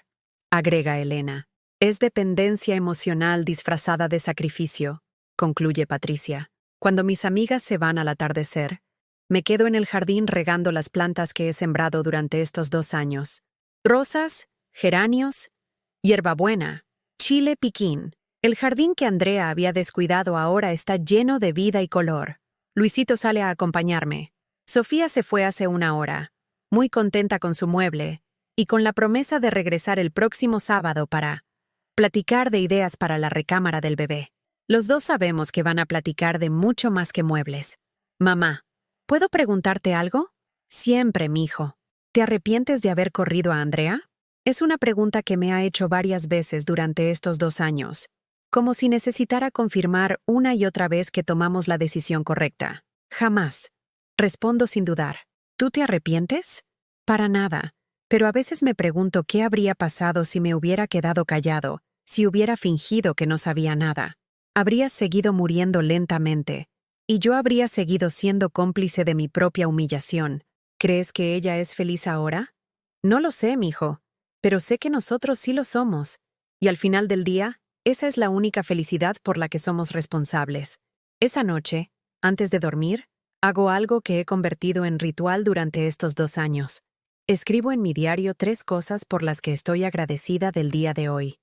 Agrega Elena. Es dependencia emocional disfrazada de sacrificio, concluye Patricia. Cuando mis amigas se van al atardecer, me quedo en el jardín regando las plantas que he sembrado durante estos 2 años. Rosas, geranios, hierbabuena, chile piquín. El jardín que Andrea había descuidado ahora está lleno de vida y color. Luisito sale a acompañarme. Sofía se fue hace 1 hora, muy contenta con su mueble, y con la promesa de regresar el próximo sábado para platicar de ideas para la recámara del bebé. Los dos sabemos que van a platicar de mucho más que muebles. Mamá, ¿puedo preguntarte algo? Siempre, mijo. ¿Te arrepientes de haber corrido a Andrea? Es una pregunta que me ha hecho varias veces durante estos 2 años, como si necesitara confirmar una y otra vez que tomamos la decisión correcta. Jamás. Respondo sin dudar. ¿Tú te arrepientes? Para nada. Pero a veces me pregunto qué habría pasado si me hubiera quedado callado, si hubiera fingido que no sabía nada. Habría seguido muriendo lentamente, y yo habría seguido siendo cómplice de mi propia humillación. ¿Crees que ella es feliz ahora? No lo sé, mijo, pero sé que nosotros sí lo somos, y al final del día, esa es la única felicidad por la que somos responsables. Esa noche, antes de dormir, hago algo que he convertido en ritual durante estos 2 años. Escribo en mi diario 3 cosas por las que estoy agradecida del día de hoy.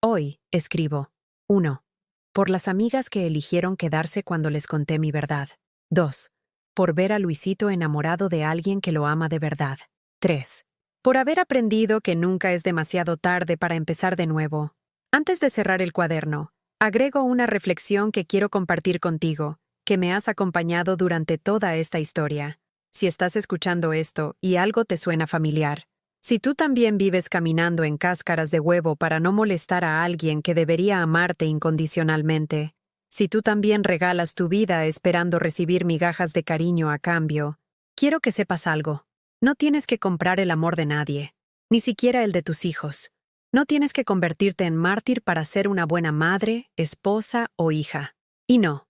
Hoy, escribo. 1. Por las amigas que eligieron quedarse cuando les conté mi verdad. 2. Por ver a Luisito enamorado de alguien que lo ama de verdad. 3. Por haber aprendido que nunca es demasiado tarde para empezar de nuevo. Antes de cerrar el cuaderno, agrego una reflexión que quiero compartir contigo, que me has acompañado durante toda esta historia. Si estás escuchando esto y algo te suena familiar, si tú también vives caminando en cáscaras de huevo para no molestar a alguien que debería amarte incondicionalmente, si tú también regalas tu vida esperando recibir migajas de cariño a cambio, quiero que sepas algo. No tienes que comprar el amor de nadie, ni siquiera el de tus hijos. No tienes que convertirte en mártir para ser una buena madre, esposa o hija. Y no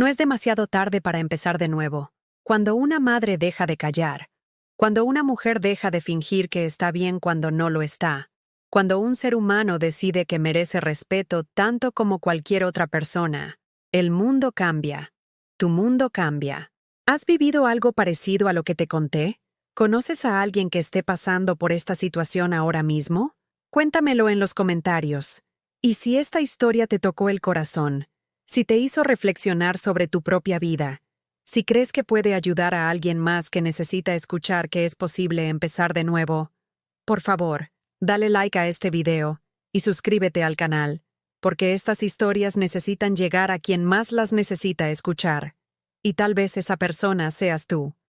es demasiado tarde para empezar de nuevo. Cuando una madre deja de callar, cuando una mujer deja de fingir que está bien cuando no lo está, cuando un ser humano decide que merece respeto tanto como cualquier otra persona, el mundo cambia. Tu mundo cambia. ¿Has vivido algo parecido a lo que te conté? ¿Conoces a alguien que esté pasando por esta situación ahora mismo? Cuéntamelo en los comentarios. Y si esta historia te tocó el corazón, si te hizo reflexionar sobre tu propia vida, si crees que puede ayudar a alguien más que necesita escuchar que es posible empezar de nuevo, por favor, dale like a este video y suscríbete al canal, porque estas historias necesitan llegar a quien más las necesita escuchar. Y tal vez esa persona seas tú.